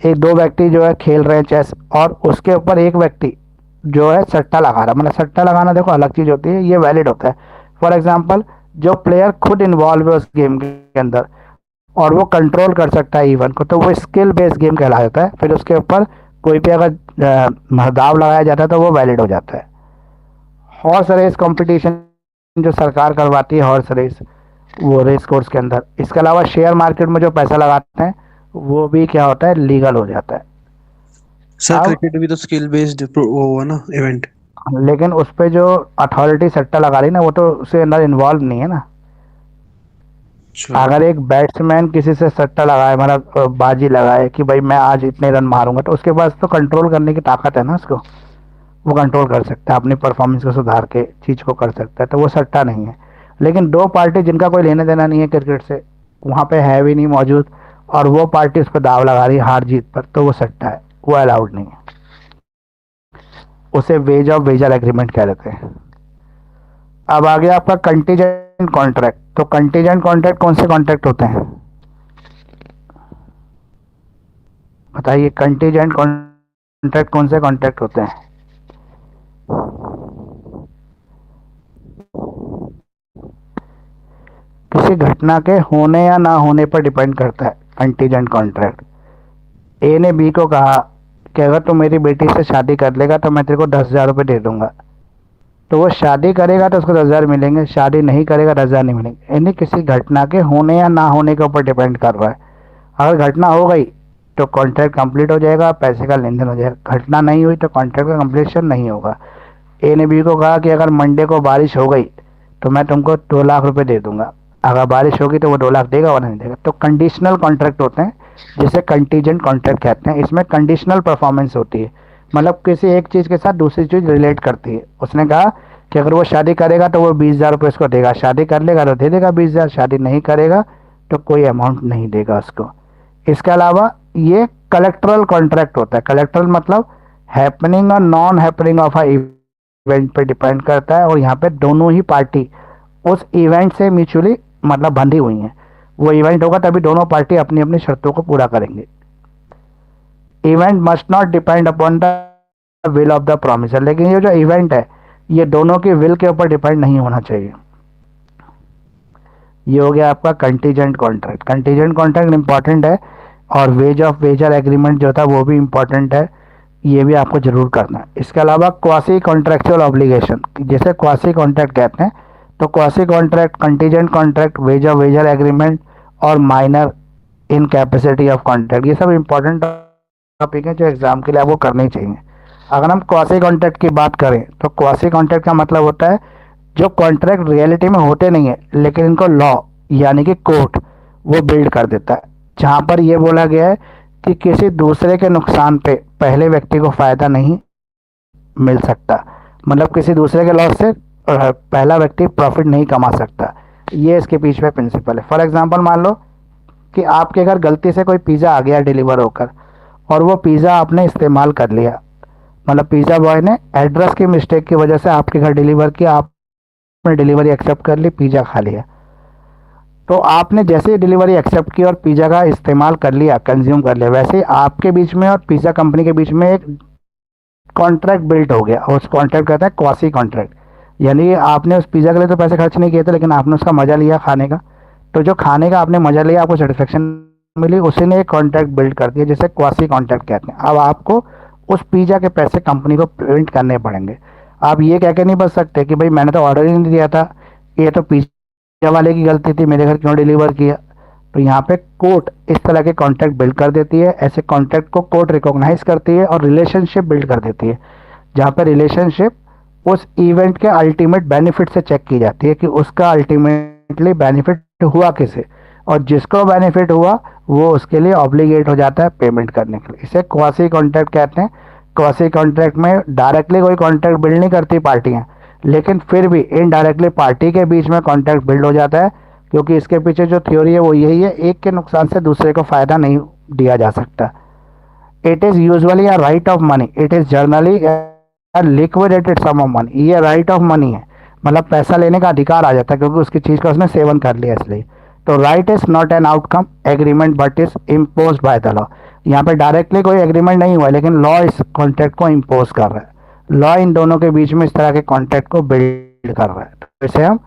S1: एक दो व्यक्ति जो है खेल रहे हैं चेस, और उसके ऊपर एक व्यक्ति जो है सट्टा लगा रहा है, मतलब सट्टा लगाना देखो अलग चीज़ होती है, ये वैलिड होता है। फॉर एग्जाम्पल, जो प्लेयर खुद इन्वॉल्व है उस गेम के अंदर और वो कंट्रोल कर सकता है इवन को, तो वो स्किल बेस्ड गेम कहलाता है। फिर उसके ऊपर कोई भी अगर दाव लगाया जाता है तो वो वैलिड हो जाता है। हॉर्स रेस कंपटीशन जो सरकार करवाती है, हॉर्स रेस, वो रेस कोर्स के अंदर। इसके अलावा शेयर मार्केट में जो पैसा लगाते हैं वो भी क्या होता है, लीगल हो जाता है।
S3: सर
S1: अब
S3: क्रिकेट भी तो स्किल बेस्ड वो हुआ ना इवेंट।
S1: लेकिन उस पे जो अथॉरिटी सट्टा लगा रही ना, वो तो उसके अंदर इन्वॉल्व नहीं है ना।
S3: अच्छा।
S1: अगर एक बैट्समैन किसी से सट्टा लगाए, मतलब बाजी लगाए कि भाई मैं आज इतने रन मारूंगा, तो उसके पास तो कंट्रोल करने की ताकत है ना उसको, वो कंट्रोल कर सकता है, अपनी परफॉर्मेंस को सुधार के चीज़ को कर सकता है, तो वो सट्टा नहीं है। लेकिन दो पार्टी जिनका कोई लेना देना नहीं है क्रिकेट से, वहाँ पे है भी नहीं मौजूद, और वो पार्टी उस पर दाव लगा रही है हार जीत पर, तो वो सट्टा है, वो अलाउड नहीं है। उसे वेज ऑफ वेजर एग्रीमेंट कह देते हैं। अब आ गया आपका कंटीजेंट कॉन्ट्रैक्ट। तो कंटीजेंट कॉन्ट्रैक्ट कौन से कॉन्ट्रैक्ट होते हैं बताइए, कंटीजेंट कॉन्ट्रैक्ट कौन से कॉन्ट्रैक्ट होते हैं? किसी घटना के होने या ना होने पर डिपेंड करता है कंटीजेंट कॉन्ट्रैक्ट। ए ने बी को कहा कि अगर तू मेरी बेटी से शादी कर लेगा तो मैं तेरे को 10,000 रुपये दे दूंगा, तो वो शादी करेगा तो उसको 10,000 मिलेंगे, शादी नहीं करेगा 10,000 नहीं मिलेंगे। यानी किसी घटना के होने या ना होने के ऊपर डिपेंड कर रहा है। अगर घटना हो गई तो कॉन्ट्रैक्ट कंप्लीट हो जाएगा, पैसे का लेन देन हो जाएगा। घटना नहीं हुई तो कॉन्ट्रैक्ट का कंप्लीशन नहीं होगा। ए ने बी को कहा कि अगर मंडे को बारिश हो गई तो मैं तुमको 2 लाख रुपए दे दूंगा, अगर बारिश होगी तो वो 2 लाख देगा और नहीं देगा। तो कंडीशनल कॉन्ट्रैक्ट होते हैं, जिसे कंटीजेंट कॉन्ट्रैक्ट कहते हैं। इसमें कंडीशनल परफॉर्मेंस होती है, मतलब किसी एक चीज़ के साथ दूसरी चीज़ रिलेट करती है। उसने कहा कि अगर वो शादी करेगा तो वो 20,000 रुपये उसको देगा, शादी कर लेगा तो दे देगा 20,000, शादी नहीं करेगा तो कोई अमाउंट नहीं देगा उसको। इसके अलावा ये कलेक्ट्रल कॉन्ट्रैक्ट होता है। कलेक्ट्रल मतलब हैपनिंग और non happening of a event पे डिपेंड करता है, और यहाँ पे दोनों ही पार्टी उस इवेंट से म्यूचुअली मतलब बंधी हुई हैं। वो इवेंट होगा तभी दोनों पार्टी अपनी अपनी शर्तों को पूरा करेंगे। Event must not depend upon the will of the promiser, लेकिन ये जो इवेंट है ये दोनों के विल के ऊपर डिपेंड नहीं होना चाहिए। ये हो गया आपका contingent contract. Contingent contract important है, और वेज ऑफ वेजर एग्रीमेंट जो था वो भी इंपॉर्टेंट है, ये भी आपको जरूर करना है। इसके अलावा क्वासी कॉन्ट्रेक्चुअल ऑब्लिगेशन, जैसे क्वासी कॉन्ट्रैक्ट कहते हैं, तो quasi contract, contingent contract, wage of wager agreement और माइनर इनकैपेसिटी ऑफ कॉन्ट्रैक्ट, ये सब इंपॉर्टेंट टॉपिक है जो एग्जाम के लिए आपको करने ही चाहिए। अगर हम क्वासी कॉन्ट्रैक्ट की बात करें तो क्वासी कॉन्ट्रैक्ट का मतलब होता है जो कॉन्ट्रैक्ट रियलिटी में होते नहीं है, लेकिन इनको लॉ यानी कि कोर्ट वो बिल्ड कर देता है, जहाँ पर ये बोला गया है कि किसी दूसरे के नुकसान पे पहले व्यक्ति को फ़ायदा नहीं मिल सकता, मतलब किसी दूसरे के लॉस से पहला व्यक्ति प्रॉफिट नहीं कमा सकता। ये इसके पीछे प्रिंसिपल है। फॉर एग्जांपल मान लो कि आपके घर गलती से कोई पिज़्ज़ा आ गया डिलीवर होकर, और वो पिज़्ज़ा आपने इस्तेमाल कर लिया, मतलब पिज़्ज़ा बॉय ने एड्रेस की मिस्टेक की वजह से आपके घर डिलीवर किया, आपने डिलीवरी एक्सेप्ट कर ली, पिज़्ज़ा खा लिया। तो आपने जैसे ही डिलीवरी एक्सेप्ट की और पिज़्ज़ा का इस्तेमाल कर लिया, कंज्यूम कर लिया, वैसे ही आपके बीच में और पिज़्ज़ा कंपनी के बीच में एक कॉन्ट्रैक्ट बिल्ट हो गया, और उस कॉन्ट्रैक्ट कहता है क्वासी कॉन्ट्रैक्ट। यानी आपने उस पिज़्ज़ा के लिए तो पैसे खर्च नहीं किए थे, लेकिन आपने उसका मज़ा लिया खाने का, तो जो खाने का आपने मज़ा लिया, आपको सेटिस्फेक्शन मिली, उसी ने एक कॉन्ट्रैक्ट बिल्ड कर दिया, जिसे क्वासी कॉन्ट्रैक्ट कहते हैं। अब आपको उस पिज़्ज़ा के पैसे कंपनी को पेमेंट करने पड़ेंगे। आप ये कह के नहीं बच सकते कि भाई मैंने तो ऑर्डर ही नहीं दिया था, ये तो पिज़्ज़ा वाले की गलती थी, मेरे घर क्यों डिलीवर किया। तो यहाँ पे कोर्ट इस तरह के कॉन्ट्रैक्ट बिल्ड कर देती है, ऐसे कॉन्ट्रैक्ट को कोर्ट रिकॉग्नाइज करती है और रिलेशनशिप बिल्ड कर देती है, जहाँ पे रिलेशनशिप उस इवेंट के अल्टीमेट बेनिफिट से चेक की जाती है कि उसका अल्टीमेटली बेनिफिट हुआ किसे, और जिसको बेनिफिट हुआ वो उसके लिए ऑब्लिगेट हो जाता है पेमेंट करने के लिए। इसे क्वासी कॉन्ट्रैक्ट कहते हैं। क्वासी कॉन्ट्रैक्ट में डायरेक्टली कोई कॉन्ट्रैक्ट बिल्ड नहीं करती पार्टियां, लेकिन फिर भी इनडायरेक्टली पार्टी के बीच में कॉन्ट्रैक्ट बिल्ड हो जाता है, क्योंकि इसके पीछे जो थ्योरी है वो यही है, एक के नुकसान से दूसरे को फ़ायदा नहीं दिया जा सकता। It is usually a right of money, it is generally liquidated sum of money. ये राइट ऑफ मनी है, मतलब पैसा लेने का अधिकार आ जाता है क्योंकि उसकी चीज़ का उसने सेवन कर लिया इसलिए। तो right is not an outcome agreement but is impose by the law. यहाँ पे डायरेक्टली कोई एग्रीमेंट नहीं हुआ लेकिन लॉ इस कॉन्ट्रैक्ट को इम्पोज कर रहा है। लॉ इन दोनों के बीच में इस तरह के कॉन्ट्रैक्ट को बिल्ड कर रहा है, तो इसे हम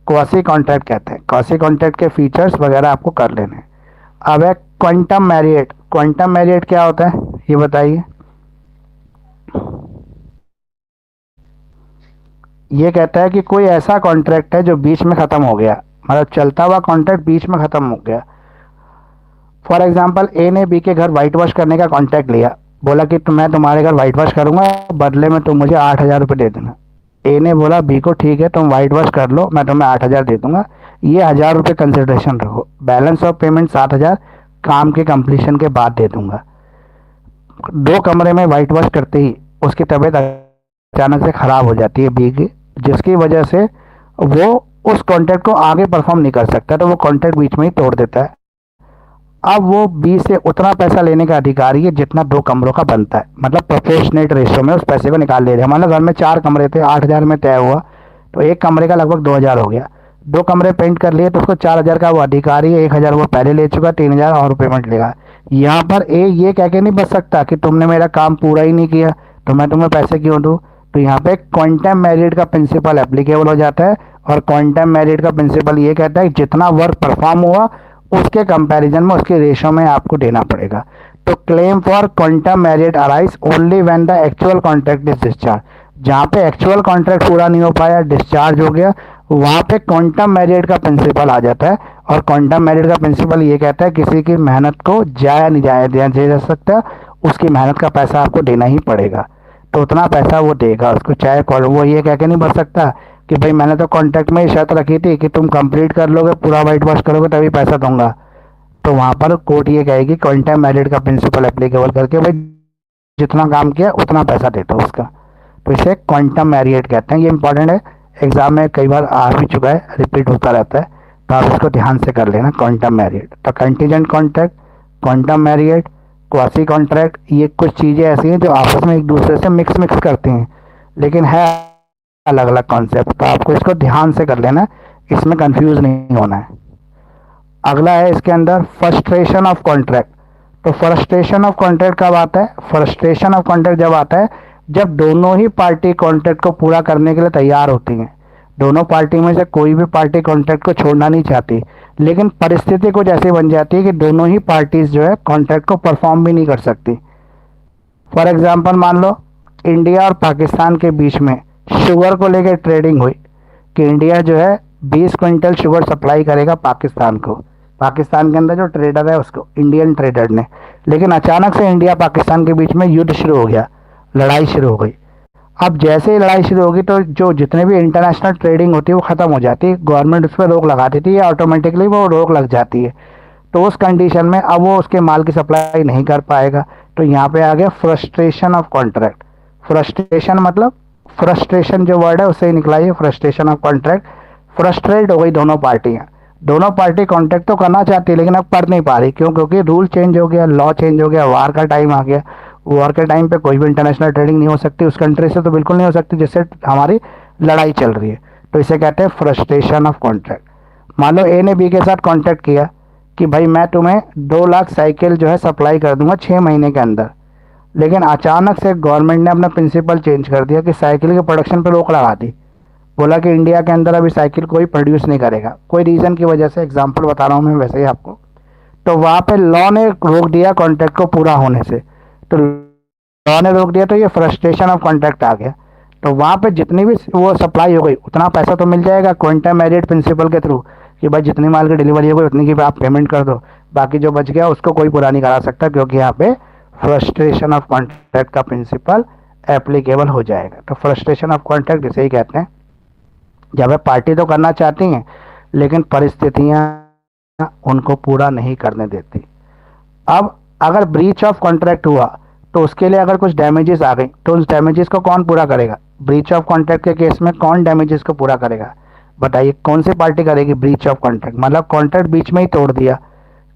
S1: क्वासी कॉन्ट्रैक्ट कहते हैं। क्वासी कॉन्ट्रैक्ट के फीचर्स वगैरह आपको कर लेने हैं। अब है क्वांटम मैरिएट। क्वांटम मैरिएट क्या होता है ये बताइए। ये कहता है कि कोई ऐसा कॉन्ट्रैक्ट है जो बीच में ख़त्म हो गया, मतलब चलता हुआ कॉन्ट्रैक्ट बीच में ख़त्म हो गया। फॉर एग्जांपल ए ने बी के घर वाइट वॉश करने का कॉन्ट्रैक्ट लिया, बोला कि मैं तुम्हारे घर वाइट वॉश करूंगा, बदले में तुम मुझे 8,000 रुपये दे देना। ए ने बोला बी को ठीक है तुम वाइट वॉश कर लो, मैं तुम्हें 8,000 दे दूंगा, ये 1,000 रुपये कंसिडरेशन रखो, बैलेंस ऑफ पेमेंट 7,000 काम के कंप्लीशन के बाद दे दूंगा। 2 कमरे में वाइट वॉश करते ही उसकी तबीयत अचानक से ख़राब हो जाती है बी की, जिसकी वजह से वो उस कॉन्ट्रैक्ट को आगे परफॉर्म नहीं कर सकता, तो वो कॉन्ट्रैक्ट बीच में ही तोड़ देता है। अब वो बी से उतना पैसा लेने का अधिकारी है जितना 2 कमरों का बनता है, मतलब प्रोपोर्शनेट रेशियो में उस पैसे को निकाल ले रहे हैं। मतलब घर में 4 कमरे थे, 8,000 में तय हुआ, तो एक कमरे का लगभग 2,000 हो गया। 2 कमरे पेंट कर लिए तो उसको 4,000 का वो अधिकारी है, 1,000 वो पहले ले चुका, 3,000 और पेमेंट लेगा। यहाँ पर ए ये कह के नहीं बच सकता कि तुमने मेरा काम पूरा ही नहीं किया तो मैं तुम्हें पैसे क्यों दूँ। तो यहाँ पे क्वांटम मैरिट का प्रिंसिपल एप्लीकेबल हो जाता है, और क्वांटम मैरिट का प्रिंसिपल ये कहता है कि जितना वर्क परफॉर्म हुआ उसके कंपैरिजन में उसके रेशो में आपको देना पड़ेगा। तो claim for quantum merit arise only when the actual contract is discharge. जहाँ पे एक्चुअल कॉन्ट्रैक्ट पूरा नहीं हो पाया, डिस्चार्ज हो गया, वहाँ पे क्वांटम मैरिट का प्रिंसिपल आ जाता है। और क्वांटम मैरिट का प्रिंसिपल ये कहता है किसी की मेहनत को जाया नहीं जाया दिया जा सकता, उसकी मेहनत का पैसा आपको देना ही पड़ेगा। तो उतना पैसा वो देगा उसको, चाहे वो ये कह के नहीं बच सकता कि भाई मैंने तो कॉन्ट्रैक्ट में शर्त रखी थी कि तुम कंप्लीट कर लोगे, पूरा वाइट वॉश करोगे तभी पैसा दूंगा। तो वहाँ पर कोर्ट ये कहेगी क्वांटम मैरिट का प्रिंसिपल एप्लीकेबल करके भाई जितना काम किया उतना पैसा दे दो उसका। तो इसे क्वांटम मैरिट कहते हैं। ये इंपॉर्टेंट है, एग्जाम में कई बार आ भी चुका है, रिपीट होता रहता है, तो आप इसको ध्यान से कर लेना क्वांटम मैरिट। तो contingent contract, quantum merit, quasi contract, ये कुछ चीज़ें ऐसी हैं जो आपस में एक दूसरे से मिक्स करती हैं, लेकिन है अलग अलग कॉन्सेप्ट। तो आपको इसको ध्यान से कर लेना, इसमें कंफ्यूज नहीं होना है। अगला है इसके अंदर फ्रस्ट्रेशन ऑफ कॉन्ट्रैक्ट। तो फ्रस्ट्रेशन ऑफ कॉन्ट्रैक्ट कब आता है? फ्रस्ट्रेशन ऑफ कॉन्ट्रैक्ट जब आता है जब दोनों ही पार्टी कॉन्ट्रैक्ट को पूरा करने के लिए तैयार होती हैं। दोनों पार्टी में से कोई भी पार्टी कॉन्ट्रैक्ट को छोड़ना नहीं चाहती, लेकिन परिस्थिति कुछ ऐसी बन जाती है कि दोनों ही पार्टीज जो है कॉन्ट्रैक्ट को परफॉर्म भी नहीं कर सकती। फॉर एग्जांपल मान लो इंडिया और पाकिस्तान के बीच में शुगर को लेकर ट्रेडिंग हुई कि इंडिया जो है 20 क्विंटल शुगर सप्लाई करेगा पाकिस्तान को, पाकिस्तान के अंदर जो ट्रेडर है उसको, इंडियन ट्रेडर ने। लेकिन अचानक से इंडिया पाकिस्तान के बीच में युद्ध शुरू हो गया, लड़ाई शुरू हो गई। अब जैसे ही लड़ाई शुरू होगी तो जो जितने भी इंटरनेशनल ट्रेडिंग होती है वो ख़त्म हो जाती है, गवर्नमेंट उस पर रोक लगा देती है, ऑटोमेटिकली वो रोक लग जाती है। तो उस कंडीशन में अब वो उसके माल की सप्लाई नहीं कर पाएगा। तो यहाँ पे आ गया फ्रस्ट्रेशन ऑफ कॉन्ट्रैक्ट। फ्रस्ट्रेशन मतलब फ्रस्ट्रेशन जो वर्ड है उससे ही निकला है फ्रस्ट्रेशन ऑफ कॉन्ट्रैक्ट। फ्रस्ट्रेट हो गई दोनों पार्टियाँ, दोनों पार्टी कॉन्ट्रैक्ट तो करना चाहती है लेकिन अब कर नहीं पा रही। क्यों? क्योंकि रूल चेंज हो गया, लॉ चेंज हो गया, वार का टाइम आ गया। वॉर के टाइम पे कोई भी इंटरनेशनल ट्रेडिंग नहीं हो सकती, उस कंट्री से तो बिल्कुल नहीं हो सकती जिससे हमारी लड़ाई चल रही है। तो इसे कहते हैं फ्रस्ट्रेशन ऑफ कॉन्ट्रैक्ट। मान लो ए ने बी के साथ कॉन्ट्रैक्ट किया कि भाई मैं तुम्हें 2 लाख साइकिल जो है सप्लाई कर दूंगा 6 महीने के अंदर, लेकिन अचानक से गवर्नमेंट ने अपना प्रिंसिपल चेंज कर दिया कि साइकिल के प्रोडक्शन पर रोक लगा दी। बोला कि इंडिया के अंदर अभी साइकिल कोई प्रोड्यूस नहीं करेगा, कोई रीज़न की वजह से, एग्जाम्पल बता रहा हूँ मैं वैसे ही आपको। तो वहाँ पे लॉ ने रोक दिया कॉन्ट्रैक्ट को पूरा होने से। तो लॉ ने रोक दिया तो ये फ्रस्ट्रेशन ऑफ कॉन्ट्रैक्ट आ गया। तो वहाँ पे जितनी भी वो सप्लाई हो गई उतना पैसा तो मिल जाएगा क्वांटम मैरिट प्रिंसिपल के थ्रू कि भाई जितनी माल की डिलीवरी हो गई उतनी की आप पेमेंट कर दो, बाकी जो बच गया उसको कोई पूरा नहीं करा सकता, क्योंकि यहाँ पे फ्रस्ट्रेशन ऑफ कॉन्ट्रैक्ट का प्रिंसिपल एप्लीकेबल हो जाएगा। तो फ्रस्ट्रेशन ऑफ कॉन्ट्रैक्ट इसे ही कहते हैं जब पार्टी तो करना चाहती हैं लेकिन परिस्थितियाँ उनको पूरा नहीं करने देती। अब अगर ब्रीच ऑफ कॉन्ट्रैक्ट हुआ तो उसके लिए अगर कुछ डैमेजेस आ गई तो उस डैमेजेस को कौन पूरा करेगा? ब्रीच ऑफ कॉन्ट्रैक्ट के केस में कौन डैमेजेस को पूरा करेगा? बताइए कौन सी पार्टी करेगी ब्रीच ऑफ कॉन्ट्रैक्ट? मतलब कॉन्ट्रैक्ट बीच में ही तोड़ दिया,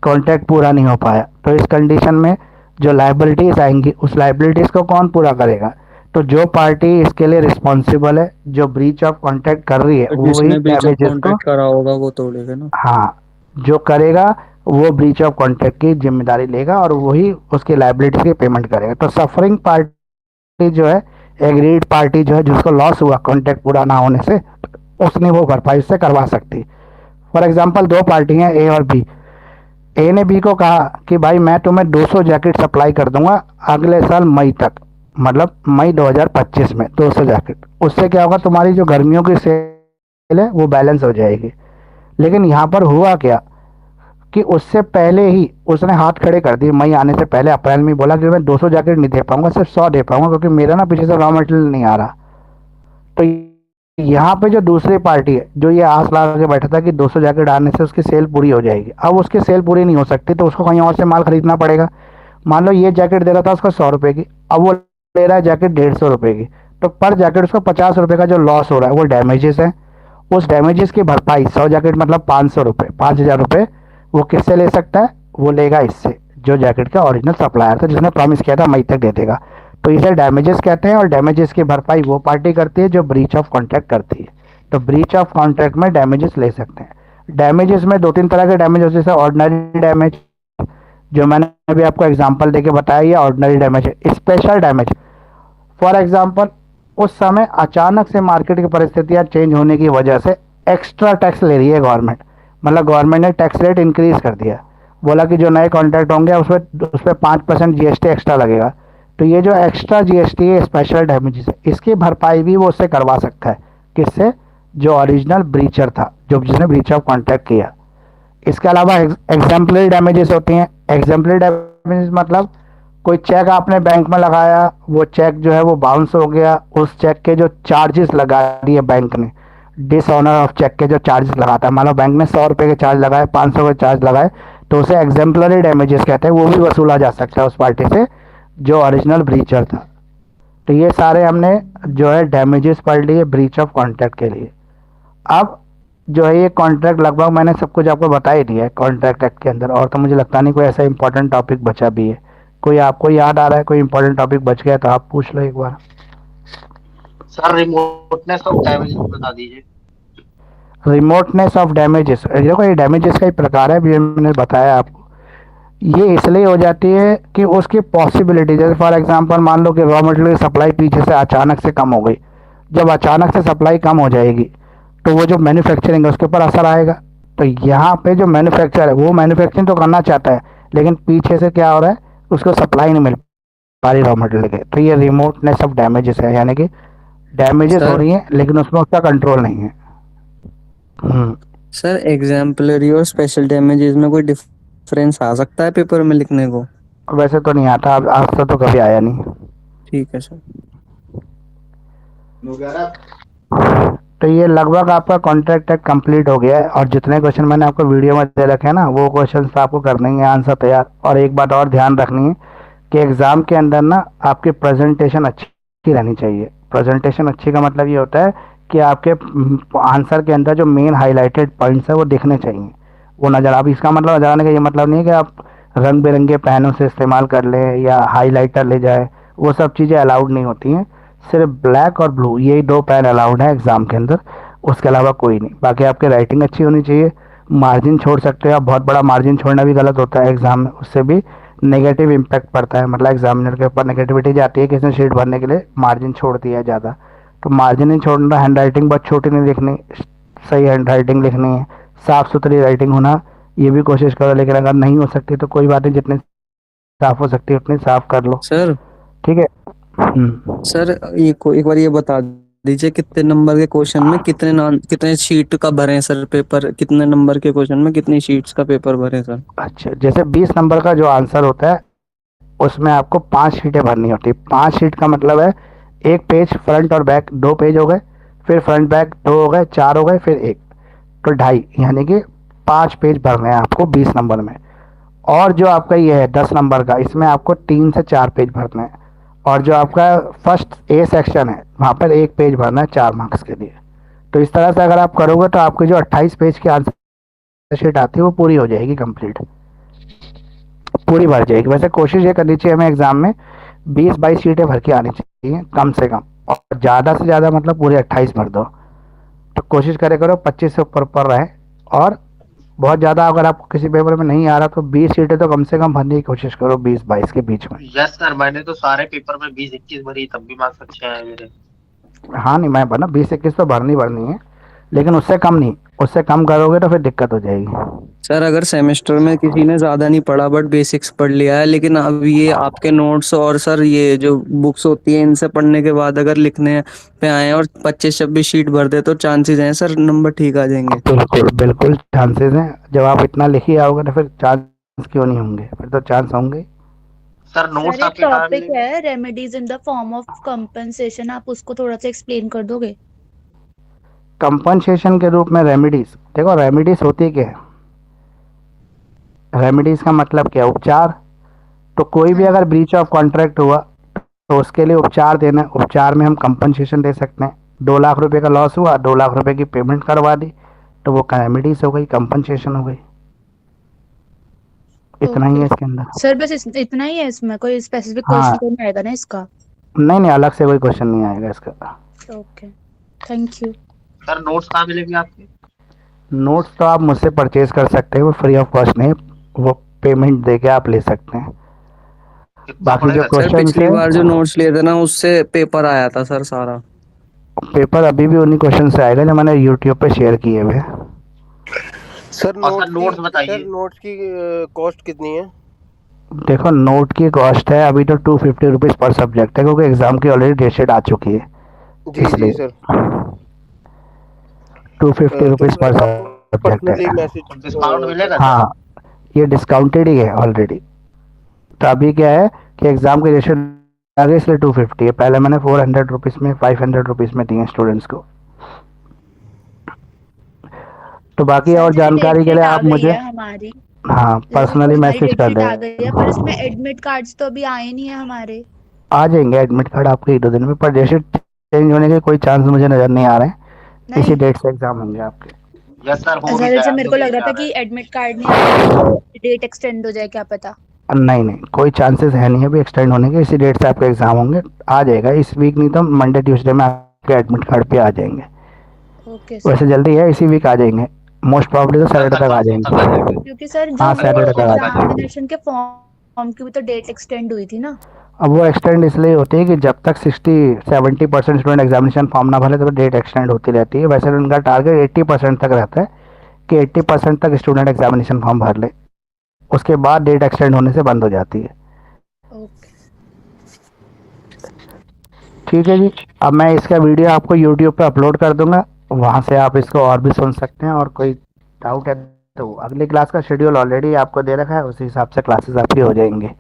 S1: कॉन्ट्रैक्ट पूरा नहीं हो पाया। तो इस कंडीशन में जो लाइबिलिटीज आएंगी उस लाइबिलिटीज को कौन पूरा करेगा? तो जो पार्टी इसके लिए रिस्पॉन्सिबल है, जो ब्रीच ऑफ कॉन्ट्रैक्ट कर रही है,
S4: तो
S1: वो ही
S4: जिसने ब्रीच ऑफ
S1: डैमेजेस को,
S4: कॉन्ट्रैक्ट करा होगा वो तोड़ेगा ना।
S1: हाँ, जो करेगा वो ब्रीच ऑफ कॉन्ट्रैक्ट की जिम्मेदारी लेगा और वही उसकी लाइबिलिटी की पेमेंट करेगा। तो सफरिंग पार्टी जो है, एग्रीड पार्टी जो है, जिसको लॉस हुआ कॉन्ट्रैक्ट पूरा ना होने से, उसने वो भरपाई उससे करवा सकती। फॉर एग्जाम्पल, दो पार्टी हैं ए और बी। ए ने बी को कहा कि भाई मैं तुम्हें 200 जैकेट सप्लाई कर दूंगा अगले साल मई तक, मतलब मई 2025 में 200 जैकेट। उससे क्या होगा, तुम्हारी जो गर्मियों की सेल है वो बैलेंस हो जाएगी। लेकिन यहाँ पर हुआ क्या कि उससे पहले ही उसने हाथ खड़े कर दिए। मई आने से पहले अप्रैल में बोला कि मैं 200 जैकेट नहीं दे पाऊंगा, सिर्फ 100 दे पाऊंगा, क्योंकि मेरा ना पीछे से रॉ मटेरियल नहीं आ रहा। तो यहाँ पे जो दूसरी पार्टी है, जो ये आस लगा के बैठा था कि 200 जैकेट आने से उसकी सेल पूरी हो जाएगी, अब उसकी सेल पूरी नहीं हो सकती तो उसको कहीं और से माल खरीदना पड़ेगा। मान लो ये जैकेट दे रहा था उसको 100 रुपये की, अब वो ले रहा है जैकेट 150 रुपये की, तो पर जैकेट उसको 50 रुपये का जो लॉस हो रहा है वो डैमेजेस है। उस डैमेजेस की भरपाई 100 जैकेट मतलब 500 रुपये, 5000 रुपये वो किससे ले सकता है? वो लेगा इससे, जो जैकेट का ओरिजिनल सप्लायर था, जिसने प्रॉमिस किया था मई तक दे देगा। तो इसे डैमेजेस कहते हैं और डैमेजेस की भरपाई वो पार्टी करती है जो ब्रीच ऑफ कॉन्ट्रैक्ट करती है। तो ब्रीच ऑफ कॉन्ट्रैक्ट में डैमेजेस ले सकते हैं। डैमेजेस में दो तीन तरह के डैमेज होते हैं, जैसे ऑर्डिनरी डैमेज, जो मैंने अभी आपको एग्जांपल देके बताया, ये ऑर्डिनरी डैमेज है। स्पेशल डैमेज, फॉर एग्जांपल, उस समय अचानक से मार्केट की परिस्थितियां चेंज होने की वजह से एक्स्ट्रा टैक्स ले रही है गवर्नमेंट, मतलब गवर्नमेंट ने टैक्स रेट इंक्रीज कर दिया, बोला कि जो नए कॉन्ट्रैक्ट होंगे उस पर 5% जीएसटी एक्स्ट्रा लगेगा। तो ये जो एक्स्ट्रा जीएसटी है, स्पेशल डैमेजेस है, इसकी भरपाई भी वो उससे करवा सकता है। किससे? जो ओरिजिनल ब्रीचर था, जो जिसने ब्रीच ऑफ कॉन्ट्रैक्ट किया। इसके अलावा एग्जाम्पलरी डैमेजेस होती हैं। एग्जाम्पलरी डैमेजेस मतलब कोई चेक आपने बैंक में लगाया, वो चेक जो है वो बाउंस हो गया, उस चेक के जो चार्जेस लगा दिए बैंक ने, डिसऑनर ऑफ चेक के जो चार्जेस लगाता है, मान लो बैंक ने 100 रुपये के चार्ज लगाए, 500 के चार्ज लगाए, तो उसे एग्जाम्पलरी डैमेजेस कहते हैं। वो भी वसूला जा सकता है उस पार्टी से जो ओरिजिनल ब्रीचर था। तो ये सारे हमने जो है डैमेजेस पढ़ लिए ब्रीच ऑफ कॉन्ट्रैक्ट के लिए। अब जो है ये कॉन्ट्रैक्ट लगभग मैंने सब कुछ आपको बता ही दिया है कॉन्ट्रैक्ट एक्ट के अंदर, और तो मुझे लगता नहीं कोई ऐसा इंपॉर्टेंट टॉपिक बचा भी है। कोई आपको याद आ रहा है कोई इंपॉर्टेंट टॉपिक बच गया तो आप पूछ लो एक बार।
S2: सर रिमोटनेस ऑफ डैमेजेस बता दीजिए।
S1: रिमोटनेस ऑफ डैमेजेस, देखो ये डैमेजेस का ही प्रकार है, अभी मैंने बताया आपको। ये इसलिए हो जाती है कि उसकी पॉसिबिलिटी, जैसे फॉर एग्जांपल मान लो कि रॉ मटेरियल की सप्लाई पीछे से अचानक से कम हो गई। जब अचानक से सप्लाई कम हो जाएगी तो वो जो मैन्युफैक्चरिंग है उसके ऊपर असर आएगा। तो यहाँ पे जो मैन्युफैक्चर है वो मैन्युफैक्चरिंग तो करना चाहता है, लेकिन पीछे से क्या हो रहा है, उसको सप्लाई नहीं मिल पा रही रॉ मटेरियल के, तो ये रिमोटनेस ऑफ डैमेजेस है, यानी कि डैमेजेस हो
S4: सर
S1: रही है लेकिन उसमें उसका कंट्रोल नहीं है।
S4: सर एग्जाम्पलरी और स्पेशल डैमेजेस में कोई डिफरेंस आ सकता है पेपर में लिखने को?
S1: वैसे तो नहीं आता, आज तक तो कभी आया नहीं।
S4: ठीक है सर।
S1: तो ये लगभग आपका कॉन्ट्रैक्ट तक कंप्लीट हो गया है, और जितने क्वेश्चन मैंने आपको वीडियो में दे रखे हैं ना, वो क्वेश्चन आपको करने ही है आंसर तैयार। और एक बात और ध्यान रखनी है कि एग्ज़ाम के अंदर ना आपकी प्रेजेंटेशन अच्छी रहनी चाहिए। प्रेजेंटेशन अच्छी का मतलब ये होता है कि आपके आंसर के अंदर जो मेन हाईलाइटेड पॉइंट्स है वो दिखने चाहिए, वो नज़र। अब इसका मतलब नजर आने का ये मतलब नहीं है कि आप रंग बिरंगे पेनों से इस्तेमाल कर लें या हाईलाइटर ले जाए, वो सब चीज़ें अलाउड नहीं होती हैं। सिर्फ ब्लैक और ब्लू यही दो पेन अलाउड है एग्ज़ाम के अंदर, उसके अलावा कोई नहीं। बाकी आपकी राइटिंग अच्छी होनी चाहिए। मार्जिन छोड़ सकते हो आप, बहुत बड़ा मार्जिन छोड़ना भी गलत होता है एग्ज़ाम में, उससे भी नेगेटिव इम्पैक्ट पड़ता है, मतलब एग्जामिनर के ऊपर नेगेटिविटी जाती है कि इसने शीट भरने के लिए मार्जिन छोड़ दिया है ज़्यादा। तो मार्जिन नहीं छोड़ना, हैंड राइटिंग बहुत छोटी नहीं लिखनी, सही हैंड राइटिंग लिखनी है, साफ़ सुथरी राइटिंग होना ये भी कोशिश करो। लेकिन अगर नहीं हो सकती तो कोई बात नहीं, जितनी साफ़ हो सकती है उतनी साफ़ कर लो,
S4: सर
S1: ठीक है।
S4: सर एक बार ये बता दीजिए कितने नंबर के क्वेश्चन में कितने शीट का भरें सर पेपर, कितने नंबर के क्वेश्चन में कितनी शीट्स का पेपर भरें सर?
S1: अच्छा, जैसे 20 नंबर का जो आंसर होता है उसमें आपको 5 शीटें भरनी होती है। 5 शीट का मतलब है एक पेज फ्रंट और बैक, 2 पेज हो गए, फिर फ्रंट बैक 2 हो गए, 4 हो गए, फिर 1, तो 2.5, यानी कि 5 पेज भरने हैं आपको 20 नंबर में। और जो आपका ये है 10 नंबर का, इसमें आपको 3 से 4 पेज भरने हैं। और जो आपका फर्स्ट ए सेक्शन है वहाँ पर 1 पेज भरना है 4 मार्क्स के लिए। तो इस तरह से अगर आप करोगे तो आपकी जो 28 पेज की आंसर शीट आती है वो पूरी हो जाएगी कंप्लीट। पूरी भर जाएगी। वैसे कोशिश ये करनी चाहिए हमें एग्जाम में 20-22 सीटें भर के आनी चाहिए कम से कम, और ज़्यादा से ज़्यादा मतलब पूरे 28 भर दो। तो कोशिश करे करो 25 से ऊपर पर रहे, और बहुत ज़्यादा अगर आपको किसी पेपर में नहीं आ रहा तो 20 सीटें तो कम से कम भरने की कोशिश करो 20-22 के बीच में।
S2: यस सर, मैंने तो सारे पेपर में 20-21 भरी, तब भी मार्क्स अच्छे आए मेरे।
S1: हाँ नहीं, मैं बना 20-21 तो भरनी है, लेकिन उससे कम नहीं, उससे कम करोगे तो फिर दिक्कत हो जाएगी।
S4: सर अगर सेमेस्टर में किसी ने ज्यादा नहीं पढ़ा बट बेसिक्स पढ़ लिया है, लेकिन अब ये आपके नोट्स और सर ये जो बुक्स होती है इनसे पढ़ने के बाद अगर लिखने पे आए और 25-26 शीट भर दे तो चांसेस हैं सर नंबर ठीक आ जाएंगे।
S1: बिल्कुल बिल्कुल चांसेस हैं, जब आप इतना लिख ही आओगे तो फिर चांस क्यों नहीं होंगे, फिर तो चांस होंगे।
S2: सर नोट्स
S5: सर एक
S2: आपके कहाँ
S5: टॉपिक
S2: मिलेंगे?
S5: है remedies in the form of compensation, आप उसको थोड़ा सा एक्सप्लेन कर दोगे?
S1: कंपनसेशन के रूप में रेमेडीज, देखो रेमेडीज होती क्या है, रेमेडीज का मतलब क्या है, उपचार। तो कोई भी अगर ब्रीच ऑफ कॉन्ट्रैक्ट हुआ तो उसके लिए उपचार देना है, उपचार में हम कंपनसेशन दे सकते हैं। 2 लाख रुपए का लॉस हुआ, 2 लाख रुपए की पेमेंट करवा दी, तो वो रेमेडीज हो गई, कंपनसेशन हो गई। इतना ही है इसके अंदर।
S5: सर बस इतना ही है, इसमें कोई स्पेसिफिक
S1: हाँ।
S5: क्वेश्चन तो नहीं आएगा ना इसका?
S1: नहीं नहीं, अलग से कोई क्वेश्चन नहीं आएगा इसका।
S5: Okay, thank you.
S2: Sir notes कहाँ मिलेंगे आपके?
S1: नोट्स तो आप मुझसे परचेज कर सकते हैं, वो फ्री ऑफ कॉस्ट नहीं, वो पेमेंट दे के आप ले सकते हैं।
S2: कितना
S1: बाकी जो
S2: पड़ेगा?
S4: सर
S1: क्वेश्चन
S4: पिछली बार जो नोट्स लिए थे ना उससे पेपर आया था सर सारा।
S1: पेपर अभी भी उन्हीं क्वेश्चन से आएगा जो मैंने यूट्यूब पे शेयर किए हुए हैं।
S6: सर
S2: और सर नोट्स बताइए।
S6: सर नोट्स की कॉस्ट कितनी है?
S1: देखो नोट की कॉस्ट है अभी तो 250 रुपीज़ पर सब्जेक्ट है, क्योंकि एग्जाम की ऑलरेडी डेट शीट आ चुकी है,
S6: जी
S1: इसलिए
S6: सर
S1: 250 रुपीज़
S6: तो
S1: पर
S6: सर आपको
S1: सब्जेक्ट
S6: पर्सनली
S1: है।
S6: मैसेज
S2: डिस्काउंट मिलेगा सर?
S1: हाँ, ये डिस्काउंटेड ही है ऑलरेडी। तो अभी क्या है कि एग्जाम की डेट शीट आ गई इसलिए 250 है, पहले मैंने 400 रुपीज़ में 500 रुपीज़ में दिए स्टूडेंट्स को। तो बाकी और जानकारी के लिए आप मुझे
S5: हमारी
S1: हाँ पर्सनली मैसेज कर
S5: डेट आ
S1: दें।
S5: गई है, पर इसमें एडमिट कार्ड्स तो अभी आए नहीं है हमारे।
S1: आ जाएंगे एडमिट कार्ड आपके 1-2 दिन में, पर डेट शीट चेंज होने के कोई चांस मुझे नज़र नहीं आ रहे हैं। इसी डेट से एग्जाम होंगे आपके।
S2: यस सर, हो भी
S5: सर
S2: जाए,
S5: जैसे
S2: आप
S5: मेरे
S2: जो
S5: को लग
S2: लेके
S5: रहा था
S2: आ रहे
S5: कि
S2: हैं।
S5: एडमिट कार्ड नहीं आया तो डेट एक्सटेंड हो जाए, क्या पता।
S1: नहीं नहीं, कोई चांसेस है नहीं अभी एक्सटेंड होने के, इसी डेट से आपके एग्जाम होंगे। आ जाएगा इस वीक, नहीं तो मंडे ट्यूसडे में आपके एडमिट कार्ड पे आ जाएंगे।
S5: Okay sir.
S1: वैसे जल्दी है, इसी वीक आ जाएंगे, मोस्ट प्रॉब्ली तो सैटरडे तक आ
S2: परसों तक आ
S1: जाएंगे।
S2: जाएंगे।
S5: क्योंकि सर
S1: हाँ,
S5: जो
S1: Saturday तक आ जाएगा।
S5: एग्जामिनेशन के फॉर्म की भी तो डेट एक्सटेंड हुई थी ना।
S1: अब वो एक्सटेंड इसलिए होती है कि जब तक 60-70% स्टूडेंट एग्जामिनेशन फॉर्म ना भरे तो डेट एक्सटेंड होती रहती है। वैसे उनका टारगेट 80% तक रहता है कि 80% तक स्टूडेंट एग्जामिनेशन फॉर्म भर ले, उसके बाद डेट एक्सटेंड होने से बंद हो जाती है।
S5: ओके
S1: ठीक है जी, अब मैं इसका वीडियो आपको यूट्यूब पे अपलोड कर दूंगा, वहाँ से आप इसको और भी सुन सकते हैं। और कोई डाउट है तो अगली क्लास का शेड्यूल ऑलरेडी आपको दे रखा है, उसी हिसाब से क्लासेस आपकी हो जाएंगी।